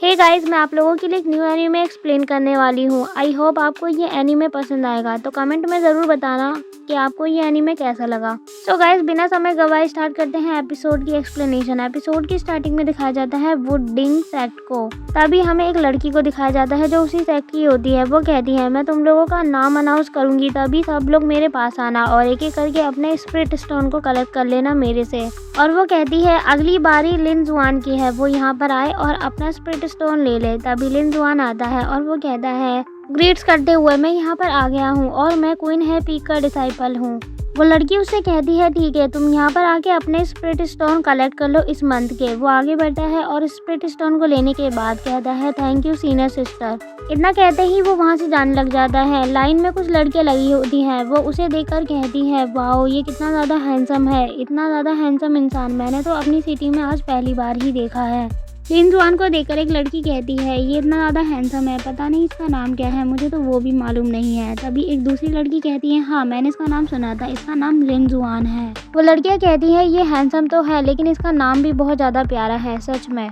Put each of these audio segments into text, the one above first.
Hey guys, मैं आप लोगों के लिए एक न्यू एनीमे एक्सप्लेन करने वाली हूँ। आई होप आपको ये एनीमे पसंद आएगा, तो कमेंट में ज़रूर बताना कि आपको ये एनीमे कैसा लगा। सो गाइस, बिना समय गवाए स्टार्ट करते हैं एपिसोड की एक्सप्लेनेशन। एपिसोड की स्टार्टिंग में दिखाया जाता है वुडिंग सेक्ट को। तभी हमें एक लड़की को दिखाया जाता है जो उसी सेक्ट की होती है। वो कहती है, मैं तुम लोगों का नाम अनाउंस करूंगी, तभी सब लोग मेरे पास आना और एक एक करके अपने स्पिरिट स्टोन को कलेक्ट कर लेना मेरे से। और वो कहती है अगली बारी लिन जुआन की है, वो यहाँ पर आए और अपना स्पिरिट स्टोन ले ले। तभी लिन जुआन आता है और वो कहता है ग्रीट्स करते हुए, मैं यहाँ पर आ गया हूँ और मैं क्वीन है पीक का डिसाइपल हूँ। वो लड़की उससे कहती है ठीक है, तुम यहाँ पर आके अपने स्पिरिट स्टोन कलेक्ट कर लो इस मंथ के। वो आगे बढ़ता है और स्पिरिट स्टोन को लेने के बाद कहता है थैंक यू सीनियर सिस्टर। इतना कहते ही वो वहाँ से जाने लग जाता है। लाइन में कुछ लड़कियाँ लगी होती हैं, वो उसे देखकर कहती है वाओ, ये कितना ज़्यादा हैंडसम है। इतना ज़्यादा हैंडसम इंसान मैंने तो अपनी सिटी में आज पहली बार ही देखा है। लिन जुआन को देखकर एक लड़की कहती है ये इतना ज़्यादा हैंडसम है, पता नहीं इसका नाम क्या है, मुझे तो वो भी मालूम नहीं है। तभी एक दूसरी लड़की कहती है हाँ, मैंने इसका नाम सुना था, इसका नाम लिन जुआन है। वो लड़कियाँ कहती है ये हैंडसम तो है, लेकिन इसका नाम भी बहुत ज़्यादा प्यारा है। सच में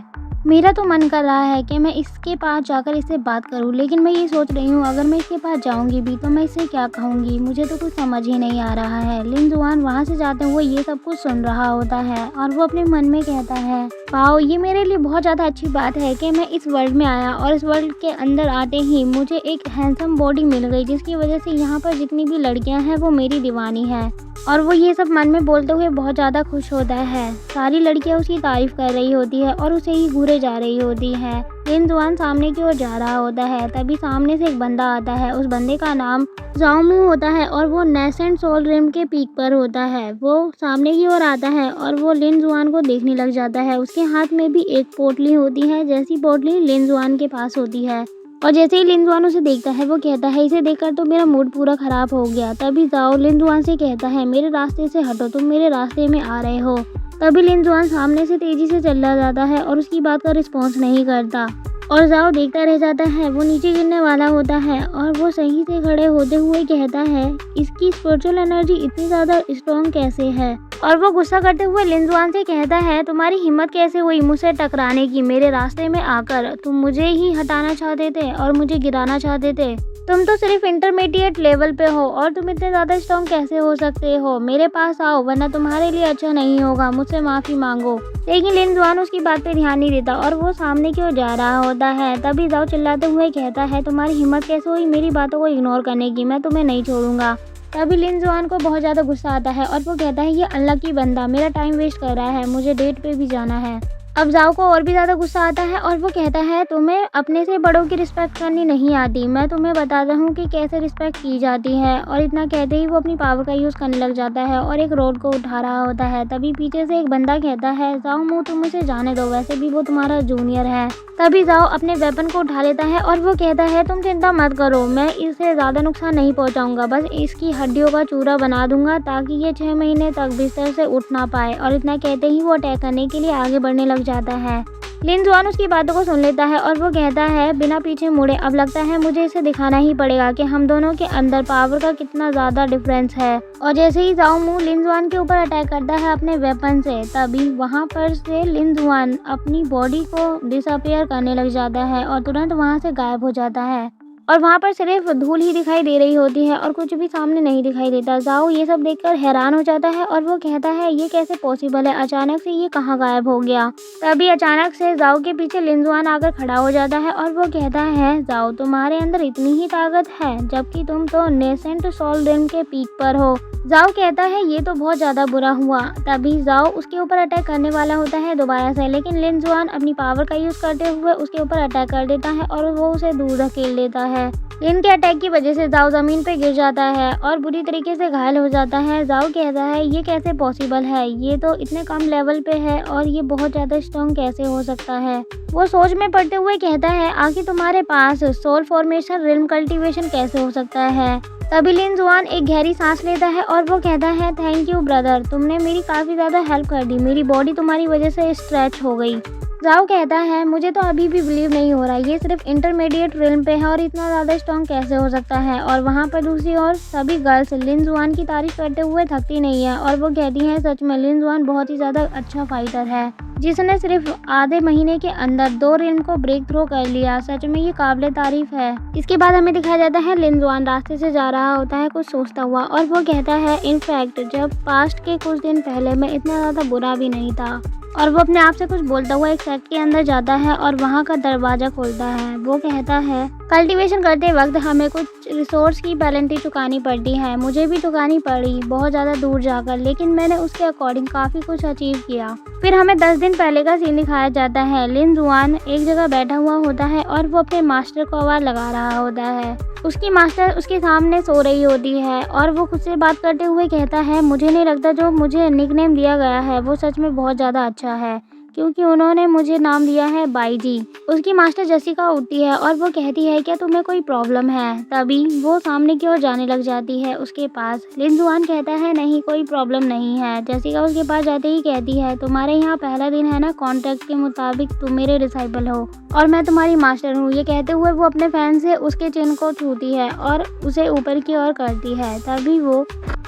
मेरा तो मन कर रहा है कि मैं इसके पास जाकर इससे बात करूं, लेकिन मैं ये सोच रही हूँ अगर मैं इसके पास जाऊंगी भी तो मैं इससे क्या कहूँगी, मुझे तो कुछ समझ ही नहीं आ रहा है। लिन जुआन वहाँ से जाते हुए ये सब कुछ सुन रहा होता है और वो अपने मन में कहता है वाओ, ये मेरे लिए बहुत ज़्यादा अच्छी बात है कि मैं इस वर्ल्ड में आया और इस वर्ल्ड के अंदर आते ही मुझे एक हैंडसम बॉडी मिल गई, जिसकी वजह से यहाँ पर जितनी भी लड़कियाँ हैं वो मेरी दीवानी है। और वो ये सब मन में बोलते हुए बहुत ज़्यादा खुश होता है। सारी लड़कियां उसकी तारीफ कर रही होती है और उसे ही घूरे जा रही होती है। लिन जुआन सामने की ओर जा रहा होता है, तभी सामने से एक बंदा आता है। उस बंदे का नाम जाओमू होता है और वो नेसेंट सोल रिम के पीक पर होता है। वो सामने की ओर आता है और वो लिन जुआन को देखने लग जाता है। उसके हाथ में भी एक पोटली होती है, जैसी पोटली लिन जुआन के पास होती है। और जैसे ही लिन जुआन उसे देखता है वो कहता है इसे देखकर तो मेरा मूड पूरा खराब हो गया। तभी जाओ लिन जुआन से कहता है मेरे रास्ते से हटो, तुम मेरे रास्ते में आ रहे हो। तभी लिन जुआन सामने से तेजी से चला जाता है और उसकी बात का रिस्पॉन्स नहीं करता और जाओ देखता रह जाता है। वो नीचे गिरने वाला होता है और वो सही से खड़े होते हुए कहता है इसकी स्पिरिचुअल एनर्जी इतनी ज़्यादा स्ट्रॉन्ग कैसे है। और वो गुस्सा करते हुए लिन जुआन से कहता है तुम्हारी हिम्मत कैसे हुई मुझसे टकराने की, मेरे रास्ते में आकर तुम मुझे ही हटाना चाहते थे और मुझे गिराना चाहते थे। तुम तो सिर्फ इंटरमीडिएट लेवल पे हो और तुम इतने ज़्यादा स्ट्रॉन्ग कैसे हो सकते हो। मेरे पास आओ वरना तुम्हारे लिए अच्छा नहीं होगा, मुझसे माफ़ी मांगो। लेकिन लिन जुआन उसकी बात पे ध्यान नहीं देता और वो सामने की ओर जा रहा होता है। तभी जाओ चिल्लाते हुए कहता है तुम्हारी हिम्मत कैसे हुई मेरी बातों को इग्नोर करने की, मैं तुम्हें नहीं छोड़ूंगा। तभी लिन जुआन को बहुत ज़्यादा गुस्सा आता है और वो कहता है ये अनलकी बंदा मेरा टाइम वेस्ट कर रहा है, मुझे डेट पे भी जाना है। अब जाओ को और भी ज़्यादा गुस्सा आता है और वो कहता है तुम्हें अपने से बड़ों की रिस्पेक्ट करनी नहीं आती, मैं तुम्हें बताता हूँ कि कैसे रिस्पेक्ट की जाती है। और इतना कहते ही वो अपनी पावर का यूज़ करने लग जाता है और एक रोड को उठा रहा होता है। तभी पीछे से एक बंदा कहता है जाओ मुँह, तुम उसे जाने दो, वैसे भी वो तुम्हारा जूनियर है। तभी जाओ अपने वेपन को उठा लेता है और वो कहता है तुम चिंता मत करो, मैं इसे ज़्यादा नुकसान नहीं पहुंचाऊंगा, बस इसकी हड्डियों का चूरा बना दूंगा ताकि ये 6 महीने तक बिस्तर से उठ ना पाए। और इतना कहते ही वो अटैक करने के लिए आगे बढ़ने लग जाता है। लिन जुआन उसकी बातों को सुन लेता है और वो कहता है बिना पीछे मुड़े अब लगता है मुझे इसे दिखाना ही पड़ेगा कि हम दोनों के अंदर पावर का कितना ज़्यादा डिफरेंस है। और जैसे ही जाओ मुँह लिन जुआन के ऊपर अटैक करता है अपने वेपन से, तभी वहाँ पर से लिन जुआन अपनी बॉडी को डिसअपियर करने लग जाता है और तुरंत वहाँ से गायब हो जाता है। और वहाँ पर सिर्फ धूल ही दिखाई दे रही होती है और कुछ भी सामने नहीं दिखाई देता। जाओ ये सब देखकर हैरान हो जाता है और वो कहता है ये कैसे पॉसिबल है, अचानक से ये कहाँ गायब हो गया। तभी अचानक से जाओ के पीछे लिन जुआन आकर खड़ा हो जाता है और वो कहता है जाओ तुम्हारे अंदर इतनी ही ताकत है जबकि तुम तो नेसेंट सोल रिम के पीक पर हो। जाओ कहता है ये तो बहुत ज़्यादा बुरा हुआ। तभी जाओ उसके ऊपर अटैक करने वाला होता है दोबारा से, लेकिन लिन जुआन अपनी पावर का यूज़ करते हुए उसके ऊपर अटैक कर देता है और वो उसे दूर धकेल देता है। लिन के अटैक की वजह से जाओ ज़मीन पे गिर जाता है और बुरी तरीके से घायल हो जाता है। जाओ कहता है ये कैसे पॉसिबल है, ये तो इतने कम लेवल पे है और ये बहुत ज़्यादा स्ट्रॉन्ग कैसे हो सकता है। वो सोच में पड़ते हुए कहता है आखिर तुम्हारे पास सोल फॉर्मेशन रिल्म कल्टीवेशन कैसे हो सकता है। तभी लिन जुआन एक गहरी सांस लेता है और वो कहता है थैंक यू ब्रदर, तुमने मेरी काफ़ी ज़्यादा हेल्प कर दी, मेरी बॉडी तुम्हारी वजह से स्ट्रेच हो गई। जाओ कहता है मुझे तो अभी भी बिलीव नहीं हो रहा, ये सिर्फ इंटरमीडिएट रिल्म पे है और इतना ज़्यादा स्ट्रॉन्ग कैसे हो सकता है। और वहाँ पर दूसरी ओर सभी गर्ल्स लिन जुआन की तारीफ करते हुए थकती नहीं है और वो कहती हैं सच में लिन जुआन बहुत ही ज़्यादा अच्छा फाइटर है, जिसने सिर्फ आधे महीने के अंदर 2 रिल्म को ब्रेक थ्रू कर लिया। सच में ये काबिले तारीफ है। इसके बाद हमें दिखाया जाता है लिन जुआन रास्ते से जा रहा होता है कुछ सोचता हुआ और वो कहता है इनफैक्ट जब पास्ट के कुछ दिन पहले मैं इतना ज़्यादा बुरा भी नहीं था। और वो अपने आप से कुछ बोलता हुआ एक सेट के अंदर जाता है और वहाँ का दरवाज़ा खोलता है। वो कहता है कल्टीवेशन करते वक्त हमें कुछ रिसोर्स की पेनल्टी चुकानी पड़ती है, मुझे भी चुकानी पड़ी बहुत ज़्यादा दूर जाकर, लेकिन मैंने उसके अकॉर्डिंग काफ़ी कुछ अचीव किया। फिर हमें 10 दिन पहले का सीन दिखाया जाता है। लिन जुआन एक जगह बैठा हुआ होता है और वो अपने मास्टर को आवाज़ लगा रहा होता है। उसकी मास्टर उसके सामने सो रही होती है और वो खुद से बात करते हुए कहता है मुझे नहीं लगता जो मुझे निकनेम दिया गया है वो सच में बहुत ज़्यादा अच्छा है, क्योंकि उन्होंने मुझे नाम दिया है बाईजी। उसकी मास्टर जसिका उठती है और वो कहती है क्या तुम्हें कोई प्रॉब्लम है। तभी वो सामने की ओर जाने लग जाती है उसके पास। लिन जुआन कहता है नहीं कोई प्रॉब्लम नहीं है। जसिका उसके पास जाते ही कहती है तुम्हारे यहाँ पहला दिन है ना, कॉन्ट्रैक्ट के मुताबिक तुम मेरे डिसाइबल हो और मैं तुम्हारी मास्टर हूँ। ये कहते हुए वो अपने फैन से उसके चिन को छूती है और उसे ऊपर की ओर करती है। तभी वो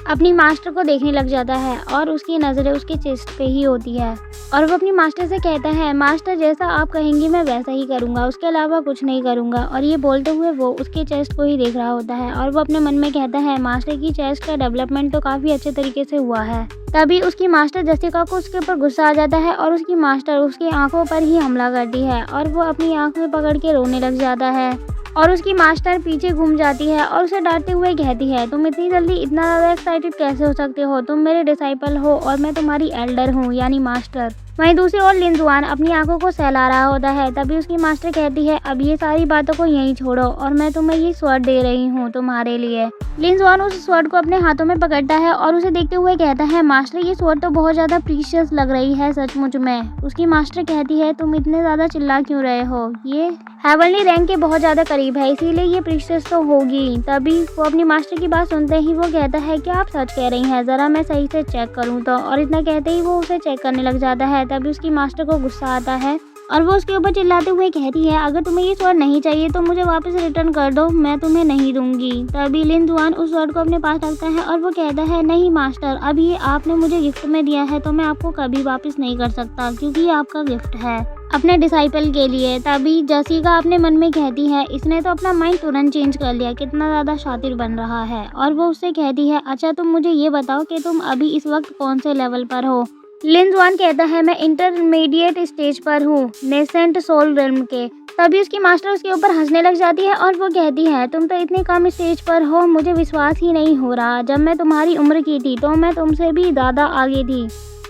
अपनी मास्टर को देखने लग जाता है और उसकी नज़रें उसके चेस्ट पे ही होती है और वो अपनी मास्टर से कहता है मास्टर जैसा आप कहेंगी मैं वैसा ही करूँगा, उसके अलावा कुछ नहीं करूँगा। और ये बोलते हुए वो उसके चेस्ट को ही देख रहा होता है और वो अपने मन में कहता है मास्टर की चेस्ट का डेवलपमेंट तो काफ़ी अच्छे तरीके से हुआ है। तभी उसकी मास्टर जसिका को उसके ऊपर गुस्सा आ जाता है और उसकी मास्टर उसकी आंखों पर ही हमला करती है और वो अपनी आंख में पकड़ के रोने लग जाता है और उसकी मास्टर पीछे घूम जाती है और उसे डांटते हुए कहती है तुम इतनी जल्दी इतना ज़्यादा एक्साइटेड कैसे हो सकते हो, तुम मेरे डिसाइपल हो और मैं तुम्हारी एल्डर हूँ यानी मास्टर। वहीं दूसरी ओर लिन जुआन अपनी आंखों को सहला रहा होता है। तभी उसकी मास्टर कहती है अब ये सारी बातों को यहीं छोड़ो और मैं तुम्हें ये स्वॉर्ड दे रही हूँ तुम्हारे लिए। लिन जुआन उस स्वॉर्ड को अपने हाथों में पकड़ता है और उसे देखते हुए कहता है मास्टर ये स्वॉर्ड तो बहुत ज़्यादा प्रीशियस लग रही है सचमुच में। उसकी मास्टर कहती है तुम इतने ज़्यादा चिल्ला क्यों रहे हो, ये हेवनली रैंक के बहुत ज़्यादा करीब है इसीलिए ये प्रीशियस तो होगी। तभी वो अपनी मास्टर की बात सुनते ही वो कहता है कि आप सच कह रही हैं, ज़रा मैं सही से चेक करूँ तो। और इतना कहते ही वो उसे चेक करने लग जाता है। तभी उसकी मास्टर को गुस्सा आता है और वो उसके ऊपर चिल्लाते हुए कहती है अगर तुम्हें ये स्वॉर्ड नहीं चाहिए तो मुझे वापस रिटर्न कर दो, मैं तुम्हें नहीं दूंगी। तभी लिन जुआन उस स्वॉर्ड को अपने पास रखता है और वो कहता है नहीं मास्टर, अब ये आपने मुझे गिफ्ट में दिया है तो मैं आपको कभी वापस नहीं कर सकता क्योंकि ये आपका गिफ्ट है अपने डिसाइपल के लिए। तभी जसिका अपने मन में कहती है इसने तो अपना माइंड तुरंत चेंज कर लिया, कितना ज़्यादा शातिर बन रहा है। और वो उससे कहती है अच्छा तुम मुझे ये बताओ कि तुम अभी इस वक्त कौन से लेवल पर हो। लिन जुआन कहता है मैं इंटरमीडिएट स्टेज पर हूँ नेसेंट सोल रिल्म के। तभी उसकी मास्टर उसके ऊपर हंसने लग जाती है और वो कहती है तुम तो इतनी कम स्टेज पर हो, मुझे विश्वास ही नहीं हो रहा, जब मैं तुम्हारी उम्र की थी तो मैं तुमसे भी ज़्यादा आगे थी।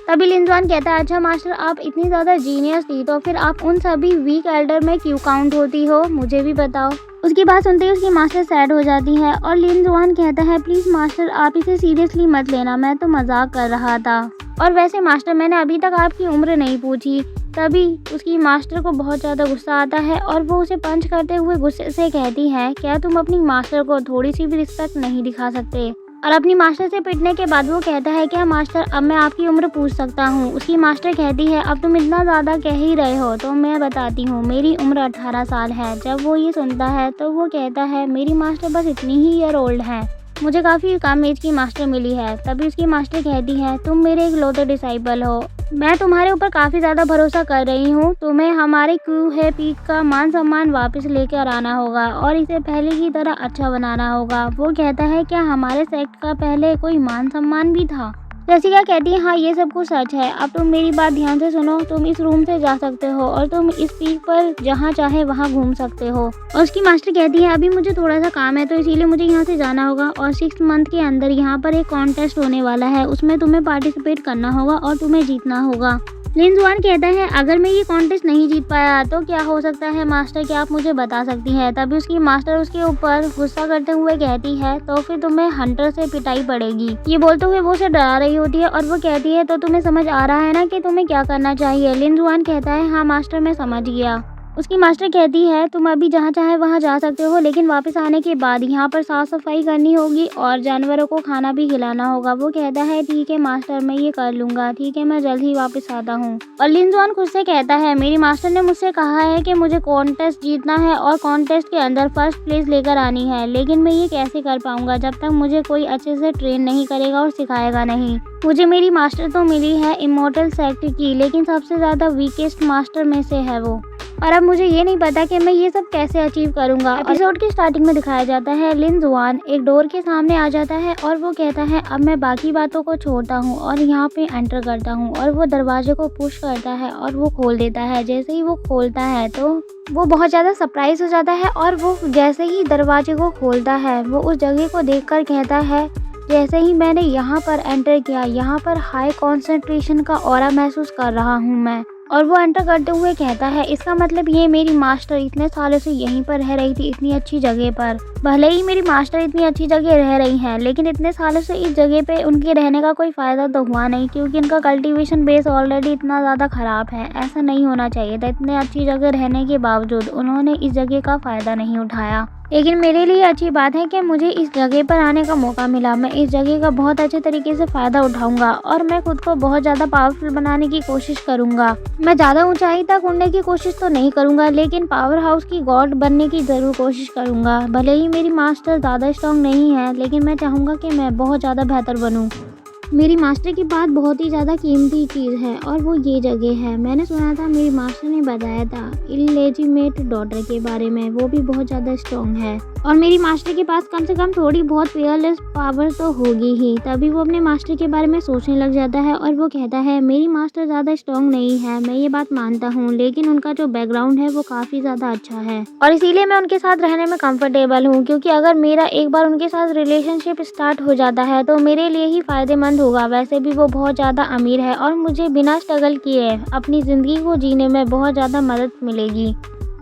तभी लिन जुआन कहता है अच्छा मास्टर आप इतनी ज़्यादा जीनियस थी तो फिर आप उन सभी वीक एल्डर में क्यों काउंट होती हो, मुझे भी बताओ। उसकी बात सुनते ही उसकी मास्टर सैड हो जाती है और लिन जुआन कहता है प्लीज़ मास्टर आप इसे सीरियसली मत लेना, मैं तो मजाक कर रहा था और वैसे मास्टर मैंने अभी तक आपकी उम्र नहीं पूछी। तभी उसकी मास्टर को बहुत ज़्यादा गुस्सा आता है और वो उसे पंच करते हुए गुस्से से कहती है क्या तुम अपनी मास्टर को थोड़ी सी भी रिस्पेक्ट नहीं दिखा सकते। और अपनी मास्टर से पिटने के बाद वो कहता है क्या मास्टर अब मैं आपकी उम्र पूछ सकता हूँ। उसकी मास्टर कहती है अब तुम इतना ज़्यादा कह ही रहे हो तो मैं बताती हूँ, मेरी उम्र 18 साल है। जब वो ये सुनता है तो वो कहता है मेरी मास्टर बस इतनी ही ईयर ओल्ड है, मुझे काफ़ी कम एज की मास्टर मिली है। तभी उसकी मास्टर कहती है तुम मेरे इकलौते डिसाइबल हो, मैं तुम्हारे ऊपर काफ़ी ज़्यादा भरोसा कर रही हूँ, तुम्हें हमारे क्रू है पीक का मान सम्मान वापस लेकर आना होगा और इसे पहले की तरह अच्छा बनाना होगा। वो कहता है क्या हमारे सेक्ट का पहले कोई मान सम्मान भी था। जसिका कहती है हाँ ये सब कुछ सच है, अब तुम मेरी बात ध्यान से सुनो, तुम इस रूम से जा सकते हो और तुम इस पीक पर जहाँ चाहे वहाँ घूम सकते हो। और उसकी मास्टर कहती है अभी मुझे थोड़ा सा काम है तो इसीलिए मुझे यहाँ से जाना होगा और 6 मंथ के अंदर यहाँ पर एक कॉन्टेस्ट होने वाला है, उसमें तुम्हें पार्टिसिपेट करना होगा और तुम्हें जीतना होगा। लिन जुआन कहता है अगर मैं ये कॉन्टेस्ट नहीं जीत पाया तो क्या हो सकता है मास्टर, क्या आप मुझे बता सकती हैं। तभी उसकी मास्टर उसके ऊपर गुस्सा करते हुए कहती है तो फिर तुम्हें हंटर से पिटाई पड़ेगी। ये बोलते हुए वो उसे डरा रही होती है और वो कहती है तो तुम्हें समझ आ रहा है ना कि तुम्हें क्या करना चाहिए। लिन जुआन कहता है हाँ मास्टर मैं समझ गया। उसकी मास्टर कहती है तुम अभी जहाँ चाहे वहाँ जा सकते हो, लेकिन वापस आने के बाद यहाँ पर साफ सफाई करनी होगी और जानवरों को खाना भी खिलाना होगा। वो कहता है ठीक है मास्टर, मैं ये कर लूँगा, ठीक है मैं जल्द ही वापस आता हूँ। और लिन जुआन खुद से कहता है मेरी मास्टर ने मुझसे कहा है कि मुझे कॉन्टेस्ट जीतना है और कॉन्टेस्ट के अंदर फर्स्ट प्लेस लेकर आनी है, लेकिन मैं ये कैसे कर पाऊँगा जब तक मुझे कोई अच्छे से ट्रेन नहीं करेगा और सिखाएगा नहीं। मुझे मेरी मास्टर तो मिली है इमॉर्टल सेक्ट की, लेकिन सबसे ज़्यादा वीकेस्ट मास्टर में से है वो, और अब मुझे ये नहीं पता कि मैं ये सब कैसे अचीव करूँगा। एपिसोड की स्टार्टिंग में दिखाया जाता है लिन जुआन एक डोर के सामने आ जाता है और वो कहता है अब मैं बाकी बातों को छोड़ता हूँ और यहाँ पे एंटर करता हूँ, और वो दरवाजे को पुश करता है और वो खोल देता है। जैसे ही वो खोलता है तो वो बहुत ज़्यादा सरप्राइज हो जाता है, और वो जैसे ही दरवाजे को खोलता है वो उस जगह को देखकर कहता है जैसे ही मैंने यहाँ पर एंटर किया, यहाँ पर हाई कॉन्सेंट्रेशन का ऑरा महसूस कर रहा हूँ मैं। और वो एंटर करते हुए कहता है इसका मतलब ये मेरी मास्टर इतने सालों से यहीं पर रह रही थी, इतनी अच्छी जगह पर। भले ही मेरी मास्टर इतनी अच्छी जगह रह रही हैं, लेकिन इतने सालों से इस जगह पे उनके रहने का कोई फ़ायदा तो हुआ नहीं, क्योंकि इनका कल्टीवेशन बेस ऑलरेडी इतना ज़्यादा ख़राब है। ऐसा नहीं होना चाहिए था, इतने अच्छी जगह रहने के बावजूद उन्होंने इस जगह का फ़ायदा नहीं उठाया। लेकिन मेरे लिए अच्छी बात है कि मुझे इस जगह पर आने का मौका मिला। मैं इस जगह का बहुत अच्छे तरीके से फ़ायदा उठाऊंगा और मैं खुद को बहुत ज़्यादा पावरफुल बनाने की कोशिश करूंगा। मैं ज़्यादा ऊंचाई तक उड़ने की कोशिश तो नहीं करूंगा, लेकिन पावर हाउस की गॉड बनने की ज़रूर कोशिश करूंगा। भले ही मेरी मास्टर ज़्यादा स्ट्रॉन्ग नहीं है, लेकिन मैं चाहूँगा कि मैं बहुत ज़्यादा बेहतर बनूँ। मेरी मास्टर की बात बहुत ही ज़्यादा कीमती चीज़ है और वो ये जगह है। मैंने सुना था मेरी मास्टर ने बताया था इलेजिमेट डॉटर के बारे में, वो भी बहुत ज़्यादा स्ट्रॉन्ग है और मेरी मास्टर के पास कम से कम थोड़ी बहुत फेयरलेस पावर तो होगी ही। तभी वो अपने मास्टर के बारे में सोचने लग जाता है और वो कहता है मेरी मास्टर ज़्यादा स्ट्रॉन्ग नहीं है, मैं ये बात मानता हूँ, लेकिन उनका जो बैकग्राउंड है वो काफ़ी ज़्यादा अच्छा है और इसीलिए मैं उनके साथ रहने में कंफर्टेबल हूँ, क्योंकि अगर मेरा एक बार उनके साथ रिलेशनशिप स्टार्ट हो जाता है तो मेरे लिए ही फ़ायदेमंद होगा। वैसे भी वो बहुत ज़्यादा अमीर है और मुझे बिना स्ट्रगल किए अपनी ज़िंदगी को जीने में बहुत ज़्यादा मदद मिलेगी।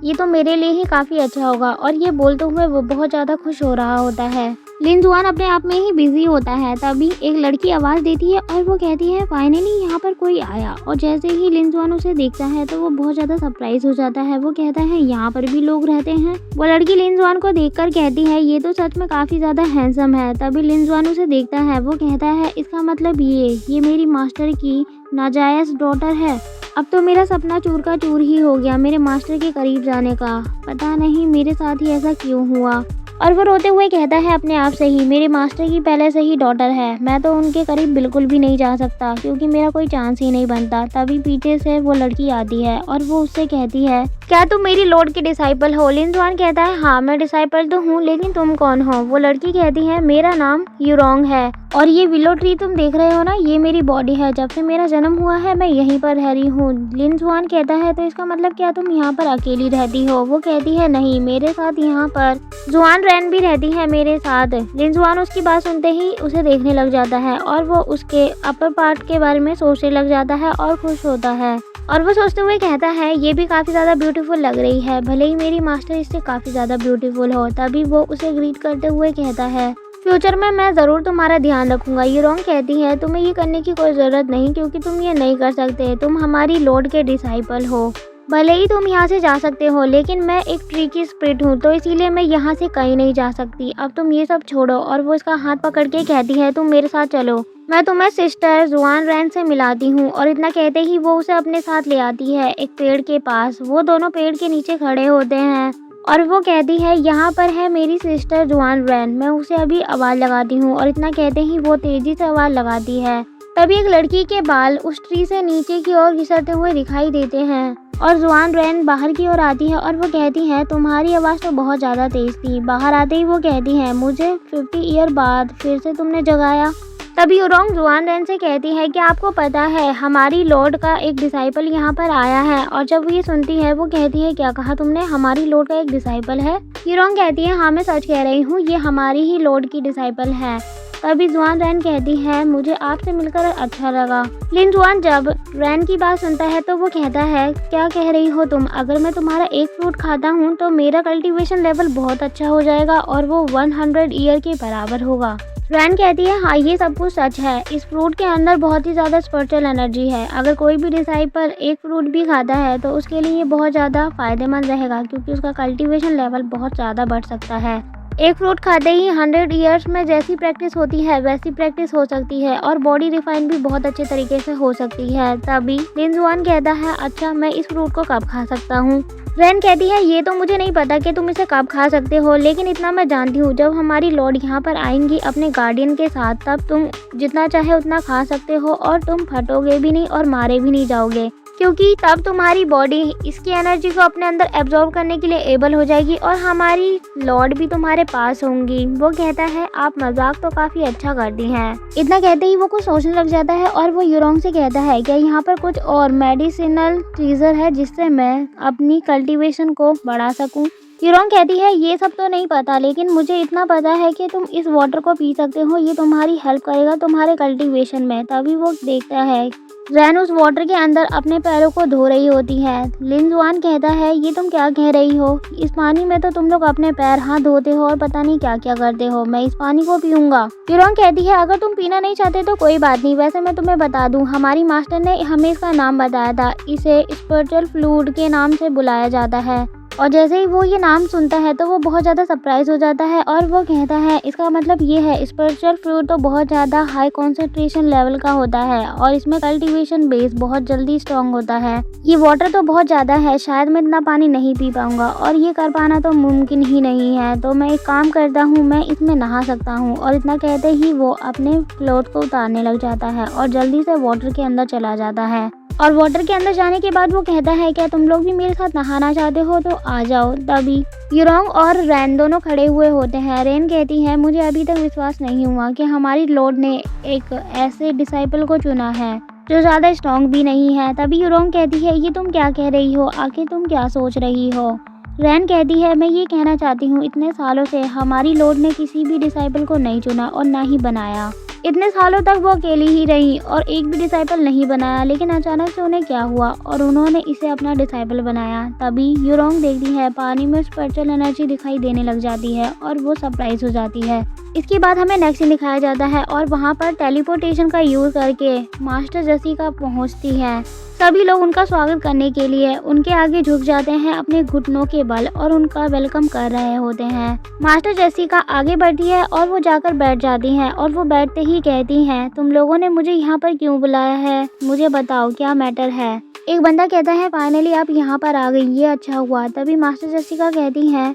ये तो मेरे लिए ही काफ़ी अच्छा होगा। और ये बोलते हुए वो बहुत ज़्यादा खुश हो रहा होता है। लिन जुआन अपने आप में ही बिजी होता है, तभी एक लड़की आवाज़ देती है और वो कहती है फाइनली यहाँ पर कोई आया। और जैसे ही लिन जुआन उसे देखता है तो वो बहुत ज़्यादा सरप्राइज हो जाता है। वो कहता है यहाँ पर भी लोग रहते हैं। वो लड़की लिन जुआन को देखकर कहती है ये तो सच में काफ़ी ज़्यादा हैंडसम है। तभी लिन जुआन उसे देखता है, वो कहता है इसका मतलब ये मेरी मास्टर की नाजायज़ डॉटर है। अब तो मेरा सपना चूर का चूर ही हो गया मेरे मास्टर के करीब जाने का। पता नहीं मेरे साथ ही ऐसा क्यों हुआ। और वो रोते हुए कहता है अपने आप से ही मेरे मास्टर की पहले से ही डॉटर है, मैं तो उनके करीब बिल्कुल भी नहीं जा सकता क्योंकि मेरा कोई चांस ही नहीं बनता। तभी पीछे से वो लड़की आती है और वो उससे कहती है क्या तुम मेरी लॉर्ड की डिसाइपल हो? लिन जुआन कहता है हाँ मैं डिसाइपल तो हूँ, लेकिन तुम कौन हो? वो लड़की कहती है मेरा नाम यूरोंग है और ये विलो ट्री तुम देख रहे हो ना, ये मेरी बॉडी है। जब से मेरा जन्म हुआ है मैं यहीं पर रह रही हूँ। लिन जुआन कहता है तो इसका मतलब क्या तुम यहाँ पर अकेली रहती हो? वो कहती है नहीं, मेरे साथ यहाँ पर जुआन रैन भी रहती है मेरे साथ। लिन जुआन उसकी बात सुनते ही उसे देखने लग जाता है और वो उसके अपर पार्ट के बारे में सोचने लग जाता है और खुश होता है। और वो सोचते हुए कहता है ये भी काफ़ी ज़्यादा ब्यूटीफुल लग रही है, भले ही मेरी मास्टर इससे काफ़ी ज़्यादा ब्यूटीफुल हो। तभी वो उसे ग्रीट करते हुए कहता है फ्यूचर में मैं ज़रूर तुम्हारा ध्यान रखूंगा। यूरोंग कहती है तुम्हें ये करने की कोई ज़रूरत नहीं क्योंकि तुम ये नहीं कर सकते, तुम हमारी लॉर्ड के डिसाइपल हो। भले ही तुम यहाँ से जा सकते हो, लेकिन मैं एक ट्री की स्पिरिट हूँ तो इसीलिए मैं यहाँ से कहीं नहीं जा सकती। अब तुम ये सब छोड़ो। और वो इसका हाथ पकड़ के कहती है तुम मेरे साथ चलो, मैं तुम्हें सिस्टर जुआन रैन से मिलाती हूँ। और इतना कहते ही वो उसे अपने साथ ले आती है एक पेड़ के पास। वो दोनों पेड़ के नीचे खड़े होते हैं और वो कहती है यहाँ पर है मेरी सिस्टर जुआन रैन, मैं उसे अभी आवाज़ लगाती हूँ। और इतना कहते ही वो तेज़ी से आवाज़ लगाती है। तभी एक लड़की के बाल उस ट्री से नीचे की ओर घिसरते हुए दिखाई देते हैं और जुआन रैन बाहर की ओर आती है और वो कहती है तुम्हारी आवाज़ तो बहुत ज़्यादा तेज़ थी। बाहर आते ही वो कहती है मुझे 50 ईयर बाद फिर से तुमने जगाया। तभी यूरोंग जुआन रैन से कहती है कि आपको पता है हमारी लॉर्ड का एक डिसाइपल यहाँ पर आया है। और जब वो ये सुनती है वो कहती है क्या कहा तुमने, हमारी लॉर्ड का एक डिसाइपल है? यूरोंग कहती है हाँ मैं सच कह रही हूँ, ये हमारी ही लॉर्ड की डिसाइपल है। तभी जुआन रैन कहती है मुझे आपसे मिलकर अच्छा लगा। लिन जुआन जब रैन की बात सुनता है तो वो कहता है क्या कह रही हो तुम, अगर मैं तुम्हारा एक फ्रूट खाता हूँ तो मेरा कल्टीवेशन लेवल बहुत अच्छा हो जाएगा और वो 100 ईयर के बराबर होगा। रैन कहती है हाँ ये सब कुछ सच है, इस फ्रूट के अंदर बहुत ही ज़्यादा स्पिरिचुअल एनर्जी है। अगर कोई भी डिसाइपल एक फ्रूट भी खाता है तो उसके लिए ये बहुत ज़्यादा फायदेमंद रहेगा, क्योंकि उसका कल्टीवेशन लेवल बहुत ज़्यादा बढ़ सकता है। एक फ्रूट खाते ही 100 ईयर्स में जैसी प्रैक्टिस होती है वैसी प्रैक्टिस हो सकती है और बॉडी रिफाइन भी बहुत अच्छे तरीके से हो सकती है। तभी लिनजुआन कहता है अच्छा मैं इस फ्रूट को कब खा सकता हूँ। रैन कहती है ये तो मुझे नहीं पता कि तुम इसे कब खा सकते हो, लेकिन इतना मैं जानती हूँ जब हमारी लॉर्ड यहाँ पर आएंगी अपने गार्डियन के साथ तब तुम जितना चाहे उतना खा सकते हो और तुम फटोगे भी नहीं और मारे भी नहीं जाओगे, क्योंकि तब तुम्हारी बॉडी इसकी एनर्जी को अपने अंदर एब्जॉर्ब करने के लिए एबल हो जाएगी और हमारी लॉर्ड भी तुम्हारे पास होंगी। वो कहता है आप मजाक तो काफ़ी अच्छा करती हैं। इतना कहते ही वो कुछ सोचने लग जाता है और वो यूरोंग से कहता है क्या यहाँ पर कुछ और मेडिसिनल ट्रीजर है जिससे मैं अपनी कल्टीवेशन को बढ़ा सकूँ। यूरोंग कहती है ये सब तो नहीं पता, लेकिन मुझे इतना पता है कि तुम इस वाटर को पी सकते हो, ये तुम्हारी हेल्प करेगा तुम्हारे कल्टीवेशन में। तभी वो देखता है रैन उस वाटर के अंदर अपने पैरों को धो रही होती है। लिनजुआन कहता है ये तुम क्या कह रही हो, इस पानी में तो तुम लोग अपने पैर हाथ धोते हो और पता नहीं क्या क्या करते हो, मैं इस पानी को पीऊंगा। यूरोंग कहती है अगर तुम पीना नहीं चाहते तो कोई बात नहीं, वैसे मैं तुम्हें बता दूं हमारी मास्टर ने हमें इसका नाम बताया था, इसे स्पिरिचुअल फ्लूइड के नाम से बुलाया जाता है। और जैसे ही वो ये नाम सुनता है तो वो बहुत ज़्यादा सरप्राइज हो जाता है और वो कहता है इसका मतलब ये है स्पिरिचुअल फ्रूट तो बहुत ज़्यादा हाई कॉन्सेंट्रेशन लेवल का होता है और इसमें कल्टीवेशन बेस बहुत जल्दी स्ट्रॉन्ग होता है। ये वाटर तो बहुत ज़्यादा है, शायद मैं इतना पानी नहीं पी पाऊंगा और ये कर पाना तो मुमकिन ही नहीं है, तो मैं एक काम करता हूँ मैं इसमें नहा सकता हूँ। और इतना कहते ही वो अपने क्लोथ को उतारने लग जाता है और जल्दी से वाटर के अंदर चला जाता है। और वाटर के अंदर जाने के बाद वो कहता है क्या तुम लोग भी मेरे साथ नहाना चाहते हो तो आ जाओ। तभी यूरोंग और रैन दोनों खड़े हुए होते हैं। रैन कहती है मुझे अभी तक विश्वास नहीं हुआ कि हमारी लॉर्ड ने एक ऐसे डिसाइपल को चुना है जो ज़्यादा स्ट्रॉन्ग भी नहीं है। तभी यूरोंग कहती है ये तुम क्या कह रही हो, आखिर तुम क्या सोच रही हो। रैन कहती है मैं ये कहना चाहती हूँ इतने सालों से हमारी लॉर्ड ने किसी भी डिसाइपल को नहीं चुना और ना ही बनाया। इतने सालों तक वो अकेली ही रही और एक भी डिसाइपल नहीं बनाया, लेकिन अचानक से उन्हें क्या हुआ और उन्होंने इसे अपना डिसाइपल बनाया। तभी यूरोंग देखती है पानी में स्पिरिचुअल एनर्जी दिखाई देने लग जाती है और वो सरप्राइज हो जाती है। इसके बाद हमें नेक्स्ट सीन दिखाया जाता है और वहाँ पर टेलीपोर्टेशन का यूज़ करके मास्टर जेसिका पहुँचती है। सभी लोग उनका स्वागत करने के लिए उनके आगे झुक जाते हैं अपने घुटनों के बल और उनका वेलकम कर रहे होते हैं। मास्टर जेसिका आगे बढ़ती है और वो जाकर बैठ जाती हैं और वो बैठते ही कहती हैं तुम लोगों ने मुझे यहाँ पर क्यों बुलाया है, मुझे बताओ क्या मैटर है। एक बंदा कहता है फाइनली आप यहाँ पर आ गई, ये अच्छा हुआ। तभी मास्टर जेसिका कहती हैं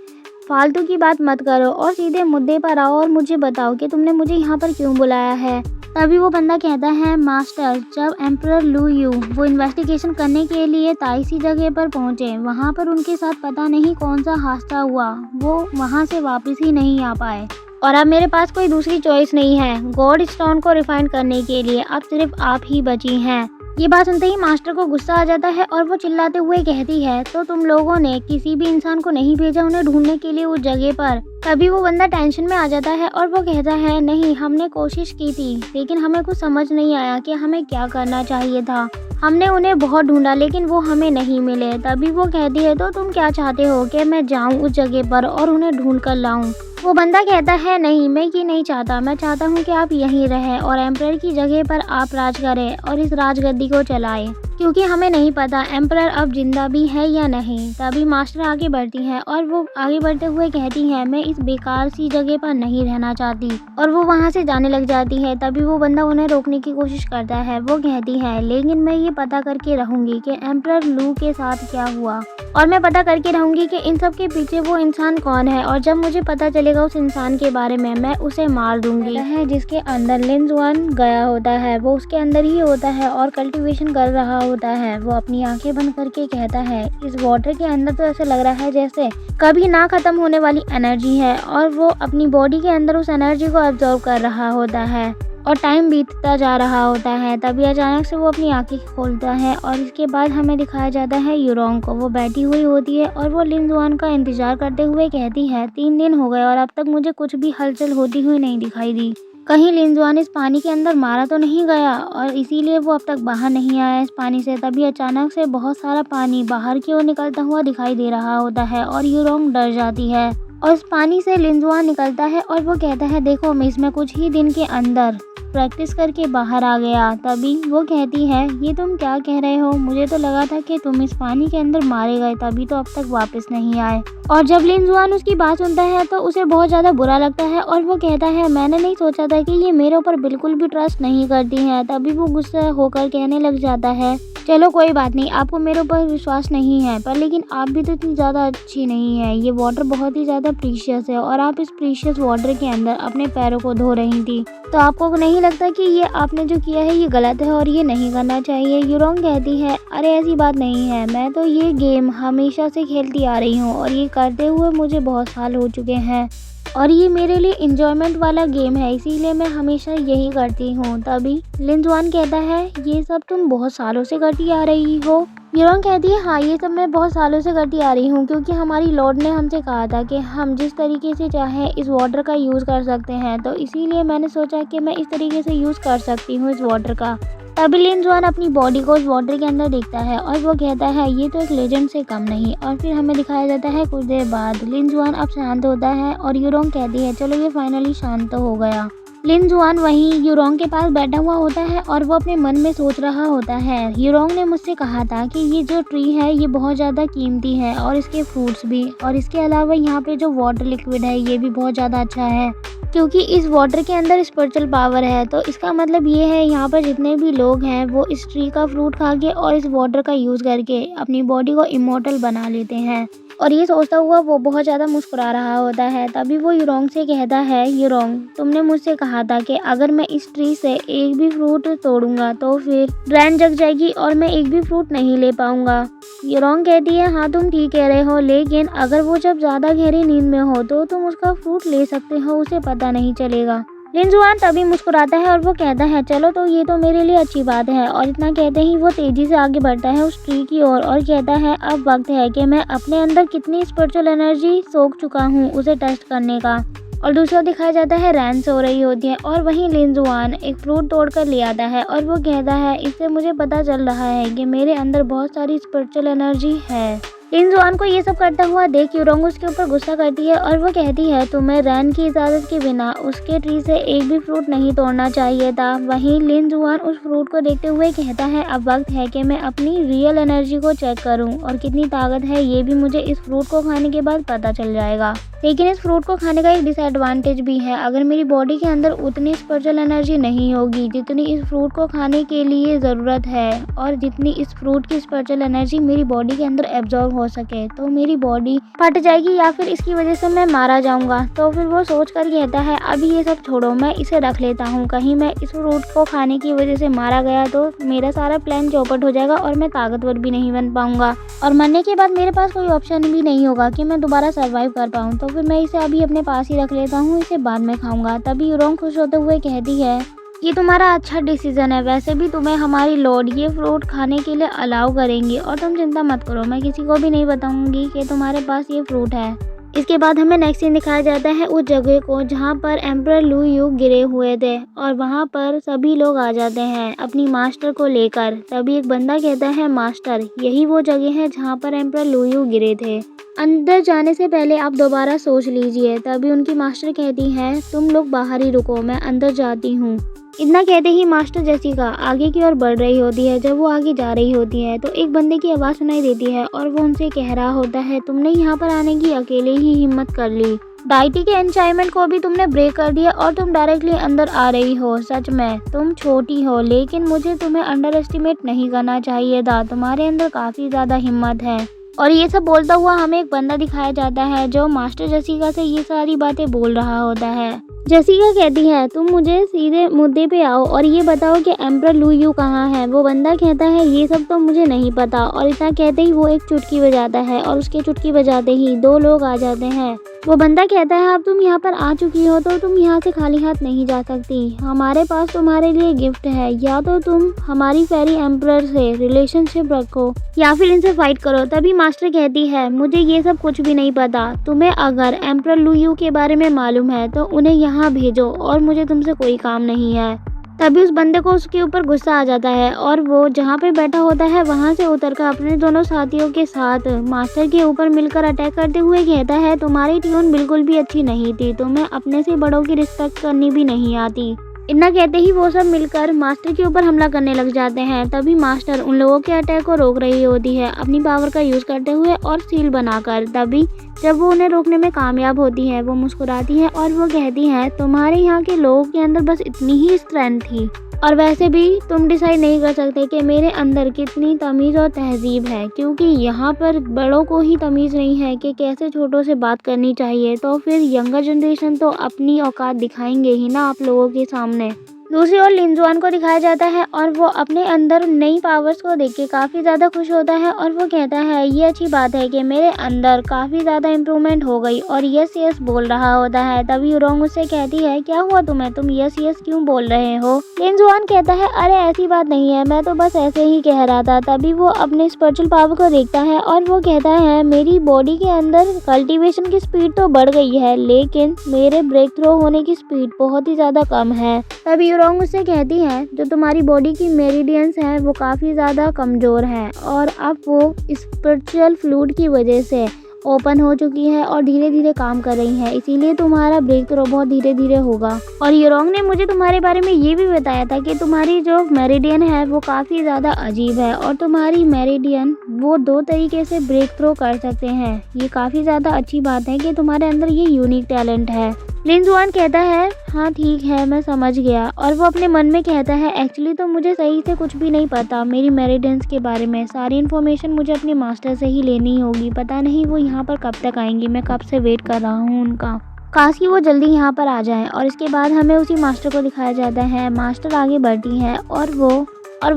फालतू की बात मत करो और सीधे मुद्दे पर आओ और मुझे बताओ कि तुमने मुझे यहाँ पर क्यों बुलाया है। तभी वो बंदा कहता है मास्टर जब एम्परर लू यू वो इन्वेस्टिगेशन करने के लिए ताइसी जगह पर पहुँचे, वहाँ पर उनके साथ पता नहीं कौन सा हादसा हुआ, वो वहाँ से वापस ही नहीं आ पाए और अब मेरे पास कोई दूसरी चॉइस नहीं है गॉड स्टोन को रिफाइन करने के लिए, अब सिर्फ आप ही बची हैं। ये बात सुनते ही मास्टर को गुस्सा आ जाता है और वो चिल्लाते हुए कहती है तो तुम लोगों ने किसी भी इंसान को नहीं भेजा उन्हें ढूंढने के लिए उस जगह पर। तभी वो बंदा टेंशन में आ जाता है और वो कहता है नहीं हमने कोशिश की थी लेकिन हमें कुछ समझ नहीं आया कि हमें क्या करना चाहिए था, हमने उन्हें बहुत ढूंढा लेकिन वो हमें नहीं मिले। तभी वो कहती है तो तुम क्या चाहते हो कि मैं जाऊं उस जगह पर और उन्हें ढूंढ कर लाऊं। वो बंदा कहता है नहीं मैं ये नहीं चाहता, मैं चाहता हूँ कि आप यहीं रहें और एम्परर की जगह पर आप राज करें और इस राजगद्दी को चलाएं, क्योंकि हमें नहीं पता एम्परर अब जिंदा भी है या नहीं। तभी मास्टर आगे बढ़ती हैं और वो आगे बढ़ते हुए कहती हैं मैं इस बेकार सी जगह पर नहीं रहना चाहती और वो वहाँ से जाने लग जाती है। तभी वो बंदा उन्हें रोकने की कोशिश करता है। वो कहती है लेकिन मैं ये पता करके रहूंगी कि एम्परर लू के साथ क्या हुआ और मैं पता करके रहूंगी कि इन सब के पीछे वो इंसान कौन है और जब मुझे पता चलेगा उस इंसान के बारे में मैं उसे मार दूंगी। है जिसके अंदर लिनजुआन गया होता है वो उसके अंदर ही होता है और कल्टीवेशन कर रहा होता है। वो अपनी आंखें बंद करके कहता है इस वाटर के अंदर तो ऐसे लग रहा है जैसे कभी ना खत्म होने वाली एनर्जी है और वो अपनी बॉडी के अंदर उस एनर्जी को एब्जॉर्ब कर रहा होता है और टाइम बीतता जा रहा होता है। तभी अचानक से वो अपनी आंखें खोलता है और इसके बाद हमें दिखाया जाता है यूरोंग को। वो बैठी हुई होती है और वो लिनजुआन का इंतजार करते हुए कहती है 3 दिन हो गए और अब तक मुझे कुछ भी हलचल होती हुई नहीं दिखाई दी, कहीं लिनजुआन इस पानी के अंदर मारा तो नहीं गया और इसीलिए वो अब तक बाहर नहीं आया इस पानी से। तभी अचानक से बहुत सारा पानी बाहर की ओर निकलता हुआ दिखाई दे रहा होता है और यूरोंग डर जाती है और उस पानी से लिंजुआन निकलता है और वो कहता है देखो मैं इसमें कुछ ही दिन के अंदर प्रैक्टिस करके बाहर आ गया। तभी वो कहती है ये तुम क्या कह रहे हो, मुझे तो लगा था कि तुम इस पानी के अंदर मारे गए तभी तो अब तक वापस नहीं आए। और जब लिंजुआन उसकी बात सुनता है तो उसे बहुत ज़्यादा बुरा लगता है और वो कहता है मैंने नहीं सोचा था कि ये मेरे ऊपर बिल्कुल भी ट्रस्ट नहीं करती है। तभी वो गुस्सा होकर कहने लग जाता है चलो कोई बात नहीं, आपको मेरे ऊपर विश्वास नहीं है पर लेकिन आप भी तो इतनी ज़्यादा अच्छी नहीं है। ये वाटर बहुत ही ज़्यादा प्रीशियस है और आप इस प्रीशियस वाटर के अंदर अपने पैरों को धो रही थी, तो आपको नहीं लगता कि ये आपने जो किया है ये गलत है और ये नहीं करना चाहिए। यूरोंग कहती है अरे ऐसी बात नहीं है, मैं तो ये गेम हमेशा से खेलती आ रही हूँ और ये करते हुए मुझे बहुत साल हो चुके हैं और ये मेरे लिए इंजॉयमेंट वाला गेम है, इसीलिए मैं हमेशा यही करती हूँ। तभी लिंजुआन कहता है ये सब तुम बहुत सालों से करती आ रही हो। यूरोंग कहती है हाँ ये सब मैं बहुत सालों से करती आ रही हूँ क्योंकि हमारी लॉर्ड ने हमसे कहा था कि हम जिस तरीके से चाहे इस वाटर का यूज़ कर सकते हैं, तो इसीलिए मैंने सोचा कि मैं इस तरीके से यूज़ कर सकती हूँ इस वाटर का। तभी लिंजुआन अपनी बॉडी को उस वाटर के अंदर देखता है और वो कहता है ये तो एक लेजेंड से कम नहीं। और फिर हमें दिखाया जाता है कुछ देर बाद लिंजुआन अब शांत होता है और यूरोंग कहती है चलो ये फाइनली शांत हो गया। लिंजुआन वहीं यूरोंग के पास बैठा हुआ होता है और वो अपने मन में सोच रहा होता है यूरोंग ने मुझसे कहा था कि ये जो ट्री है ये बहुत ज़्यादा कीमती है और इसके फ्रूट्स भी, और इसके अलावा यहाँ पे जो वाटर लिक्विड है ये भी बहुत ज़्यादा अच्छा है क्योंकि इस वाटर के अंदर स्पिरिचुअल पावर है। तो इसका मतलब ये है यहाँ पर जितने भी लोग हैं वो इस ट्री का फ्रूट खा के और इस वाटर का यूज़ करके अपनी बॉडी को इमॉर्टल बना लेते हैं। और ये सोचता हुआ वो बहुत ज़्यादा मुस्कुरा रहा होता है। तभी वो यूरोंग से कहता है यूरोंग तुमने मुझसे कहा था कि अगर मैं इस ट्री से एक भी फ्रूट तोड़ूंगा तो फिर ब्रेन जग जाएगी और मैं एक भी फ्रूट नहीं ले पाऊंगा। यूरोंग कहती है हाँ तुम ठीक कह रहे हो, लेकिन अगर वो जब ज़्यादा गहरी नींद में हो तो तुम उसका फ्रूट ले सकते हो, उसे पता नहीं चलेगा। लिंजुआन तभी मुस्कुराता है और वो कहता है चलो तो ये तो मेरे लिए अच्छी बात है। और इतना कहते ही वो तेजी से आगे बढ़ता है उस ट्री की ओर और कहता है अब वक्त है कि मैं अपने अंदर कितनी स्पिरिचुअल एनर्जी सोख चुका हूँ उसे टेस्ट करने का। और दूसरा दिखाया जाता है रैन सो रही होती है और वहीं लिंजुआन एक फ्रूट तोड़ कर ले आता है और वो कहता है इससे मुझे पता चल रहा है कि मेरे अंदर बहुत सारी स्पिरिचुअल एनर्जी है। लिंजुआन को ये सब करता हुआ देख यूरोंग उसके ऊपर गुस्सा करती है और वो कहती है तुम्हें रैन की इजाज़त के बिना उसके ट्री से एक भी फ्रूट नहीं तोड़ना चाहिए था। वहीं लिंजुआन उस फ्रूट को देखते हुए कहता है अब वक्त है कि मैं अपनी रियल एनर्जी को चेक करूं और कितनी ताकत है ये भी मुझे इस फ्रूट को खाने के बाद पता चल जाएगा। लेकिन इस फ्रूट को खाने का एक डिसएडवांटेज भी है, अगर मेरी बॉडी के अंदर उतनी स्पिरिचुअल एनर्जी नहीं होगी जितनी इस फ्रूट को खाने के लिए ज़रूरत है और जितनी इस फ्रूट की स्पिरिचुअल एनर्जी मेरी बॉडी के अंदर एब्जॉर्ब हो सके, तो मेरी बॉडी फट जाएगी या फिर इसकी वजह से मैं मारा जाऊंगा। तो फिर वो सोच कर कहता है अभी ये सब छोड़ो, मैं इसे रख लेता हूँ, कहीं मैं इस फ्रूट को खाने की वजह से मारा गया तो मेरा सारा प्लान चौपट हो जाएगा और मैं ताकतवर भी नहीं बन पाऊंगा और मरने के बाद मेरे पास कोई ऑप्शन भी नहीं होगा कि मैं दोबारा सर्वाइव कर पाऊँ। तो फिर मैं इसे अभी अपने पास ही रख लेता हूँ, इसे बाद में खाऊंगा। तभी यूरोंग खुश होते हुए कहती है ये तुम्हारा अच्छा डिसीजन है, वैसे भी तुम्हें हमारी लॉर्ड ये फ्रूट खाने के लिए अलाउ करेंगी और तुम चिंता मत करो, मैं किसी को भी नहीं बताऊंगी कि तुम्हारे पास ये फ्रूट है। इसके बाद हमें नेक्स्ट सीन दिखाया जाता है उस जगह को जहाँ पर एम्परर लू यू गिरे हुए थे और वहाँ पर सभी लोग आ जाते हैं अपनी मास्टर को लेकर। तभी एक बंदा कहता है मास्टर यही वो जगह है जहाँ पर एम्परर लू यू गिरे थे, अंदर जाने से पहले आप दोबारा सोच लीजिए। तभी उनकी मास्टर कहती है तुम लोग बाहर ही रुको, मैं अंदर जाती हूँ। इतना कहते ही मास्टर जेसिका आगे की ओर बढ़ रही होती है। जब वो आगे जा रही होती है तो एक बंदे की आवाज़ सुनाई देती है और वो उनसे कह रहा होता है तुमने यहाँ पर आने की अकेले ही हिम्मत कर ली, डाइटी के एनचाइनमेंट को भी तुमने ब्रेक कर दिया और तुम डायरेक्टली अंदर आ रही हो। सच में तुम छोटी हो, लेकिन मुझे तुम्हें अंडर एस्टिमेट नहीं करना चाहिए था, तुम्हारे अंदर काफ़ी ज़्यादा हिम्मत है। और ये सब बोलता हुआ हमें एक बंदा दिखाया जाता है जो मास्टर जेसिका से ये सारी बातें बोल रहा होता है। जेसिका कहती है तुम मुझे सीधे मुद्दे पे आओ और ये बताओ कि एम्परर लू यू कहाँ है। वो बंदा कहता है ये सब तो मुझे नहीं पता, और इतना कहते ही वो एक चुटकी बजाता है और उसके चुटकी बजाते ही दो लोग आ जाते हैं। वो बंदा कहता है अब तुम यहाँ पर आ चुकी हो तो तुम यहाँ से खाली हाथ नहीं जा सकती, हमारे पास तुम्हारे लिए गिफ्ट है, या तो तुम हमारी फेरी एम्परर से रिलेशनशिप रखो या फिर इनसे फाइट करो। तभी मास्टर कहती है मुझे ये सब कुछ भी नहीं पता, तुम्हें अगर एम्परर लू यू के बारे में मालूम है तो उन्हें यहाँ भेजो और मुझे तुमसे कोई काम नहीं है। तभी उस बंदे को उसके ऊपर गुस्सा आ जाता है और वो जहाँ पे बैठा होता है वहाँ से उतरकर अपने दोनों साथियों के साथ मास्टर के ऊपर मिलकर अटैक करते हुए कहता है, तुम्हारी ट्यून बिल्कुल भी अच्छी नहीं थी, तुम्हें अपने से बड़ों की रिस्पेक्ट करनी भी नहीं आती। इतना कहते ही वो सब मिलकर मास्टर के ऊपर हमला करने लग जाते हैं। तभी मास्टर उन लोगों के अटैक को रोक रही होती है अपनी पावर का यूज़ करते हुए और सील बनाकर। तभी जब वो उन्हें रोकने में कामयाब होती है वो मुस्कुराती है और वो कहती है, तुम्हारे यहाँ के लोगों के अंदर बस इतनी ही स्ट्रेंथ थी और वैसे भी तुम डिसाइड नहीं कर सकते कि मेरे अंदर कितनी तमीज़ और तहजीब है, क्योंकि यहाँ पर बड़ों को ही तमीज़ नहीं है कि कैसे छोटों से बात करनी चाहिए, तो फिर यंगर जनरेशन तो अपनी औकात दिखाएंगे ही ना आप लोगों के सामने। दूसरी ओर लिनजुआन को दिखाया जाता है और वो अपने अंदर नई पावर्स को देख के काफ़ी ज़्यादा खुश होता है और वो कहता है, ये अच्छी बात है कि मेरे अंदर काफ़ी ज़्यादा इम्प्रूवमेंट हो गई, और यस यस बोल रहा होता है। तभी यूरोंग उससे कहती है, क्या हुआ तुम्हें, तुम यस यस क्यों बोल रहे हो। लिनजुआन कहता है, अरे ऐसी बात नहीं है, मैं तो बस ऐसे ही कह रहा था। तभी वो अपने स्पिरिचुअल पावर को देखता है और वो कहता है, मेरी बॉडी के अंदर कल्टीवेशन की स्पीड तो बढ़ गई है, लेकिन मेरे ब्रेक थ्रो होने की स्पीड बहुत ही ज़्यादा कम है। तभी यूरोंग उससे कहती है, जो तुम्हारी बॉडी की मेरिडियंस हैं वो काफ़ी ज़्यादा कमज़ोर हैं और अब वो स्पिरिचुअल फ्लूइड की वजह से ओपन हो चुकी है और धीरे धीरे काम कर रही है, इसीलिए तुम्हारा ब्रेक थ्रो बहुत धीरे धीरे होगा। और यूरोंग ने मुझे तुम्हारे बारे में ये भी बताया था कि तुम्हारी जो मेरिडियन है वो काफ़ी ज़्यादा अजीब है और तुम्हारी मेरिडियन वो 2 तरीके से ब्रेक थ्रो कर सकते हैं। ये काफ़ी ज़्यादा अच्छी बात है कि तुम्हारे अंदर ये यूनिक टैलेंट है। लिनजुआन कहता है, हाँ ठीक है, मैं समझ गया। और वो अपने मन में कहता है, एक्चुअली तो मुझे सही से कुछ भी नहीं पता मेरी मेरिडियंस के बारे में, सारी इन्फॉर्मेशन मुझे अपने मास्टर से ही लेनी होगी, पता नहीं वो यहाँ पर कब तक आएंगी, मैं कब से वेट कर रहा हूँ उनका, काश कि वो जल्दी यहाँ पर आ जाएं। और इसके बाद हमें उसी मास्टर को दिखाया जाता है। मास्टर आगे बढ़ती हैं और वो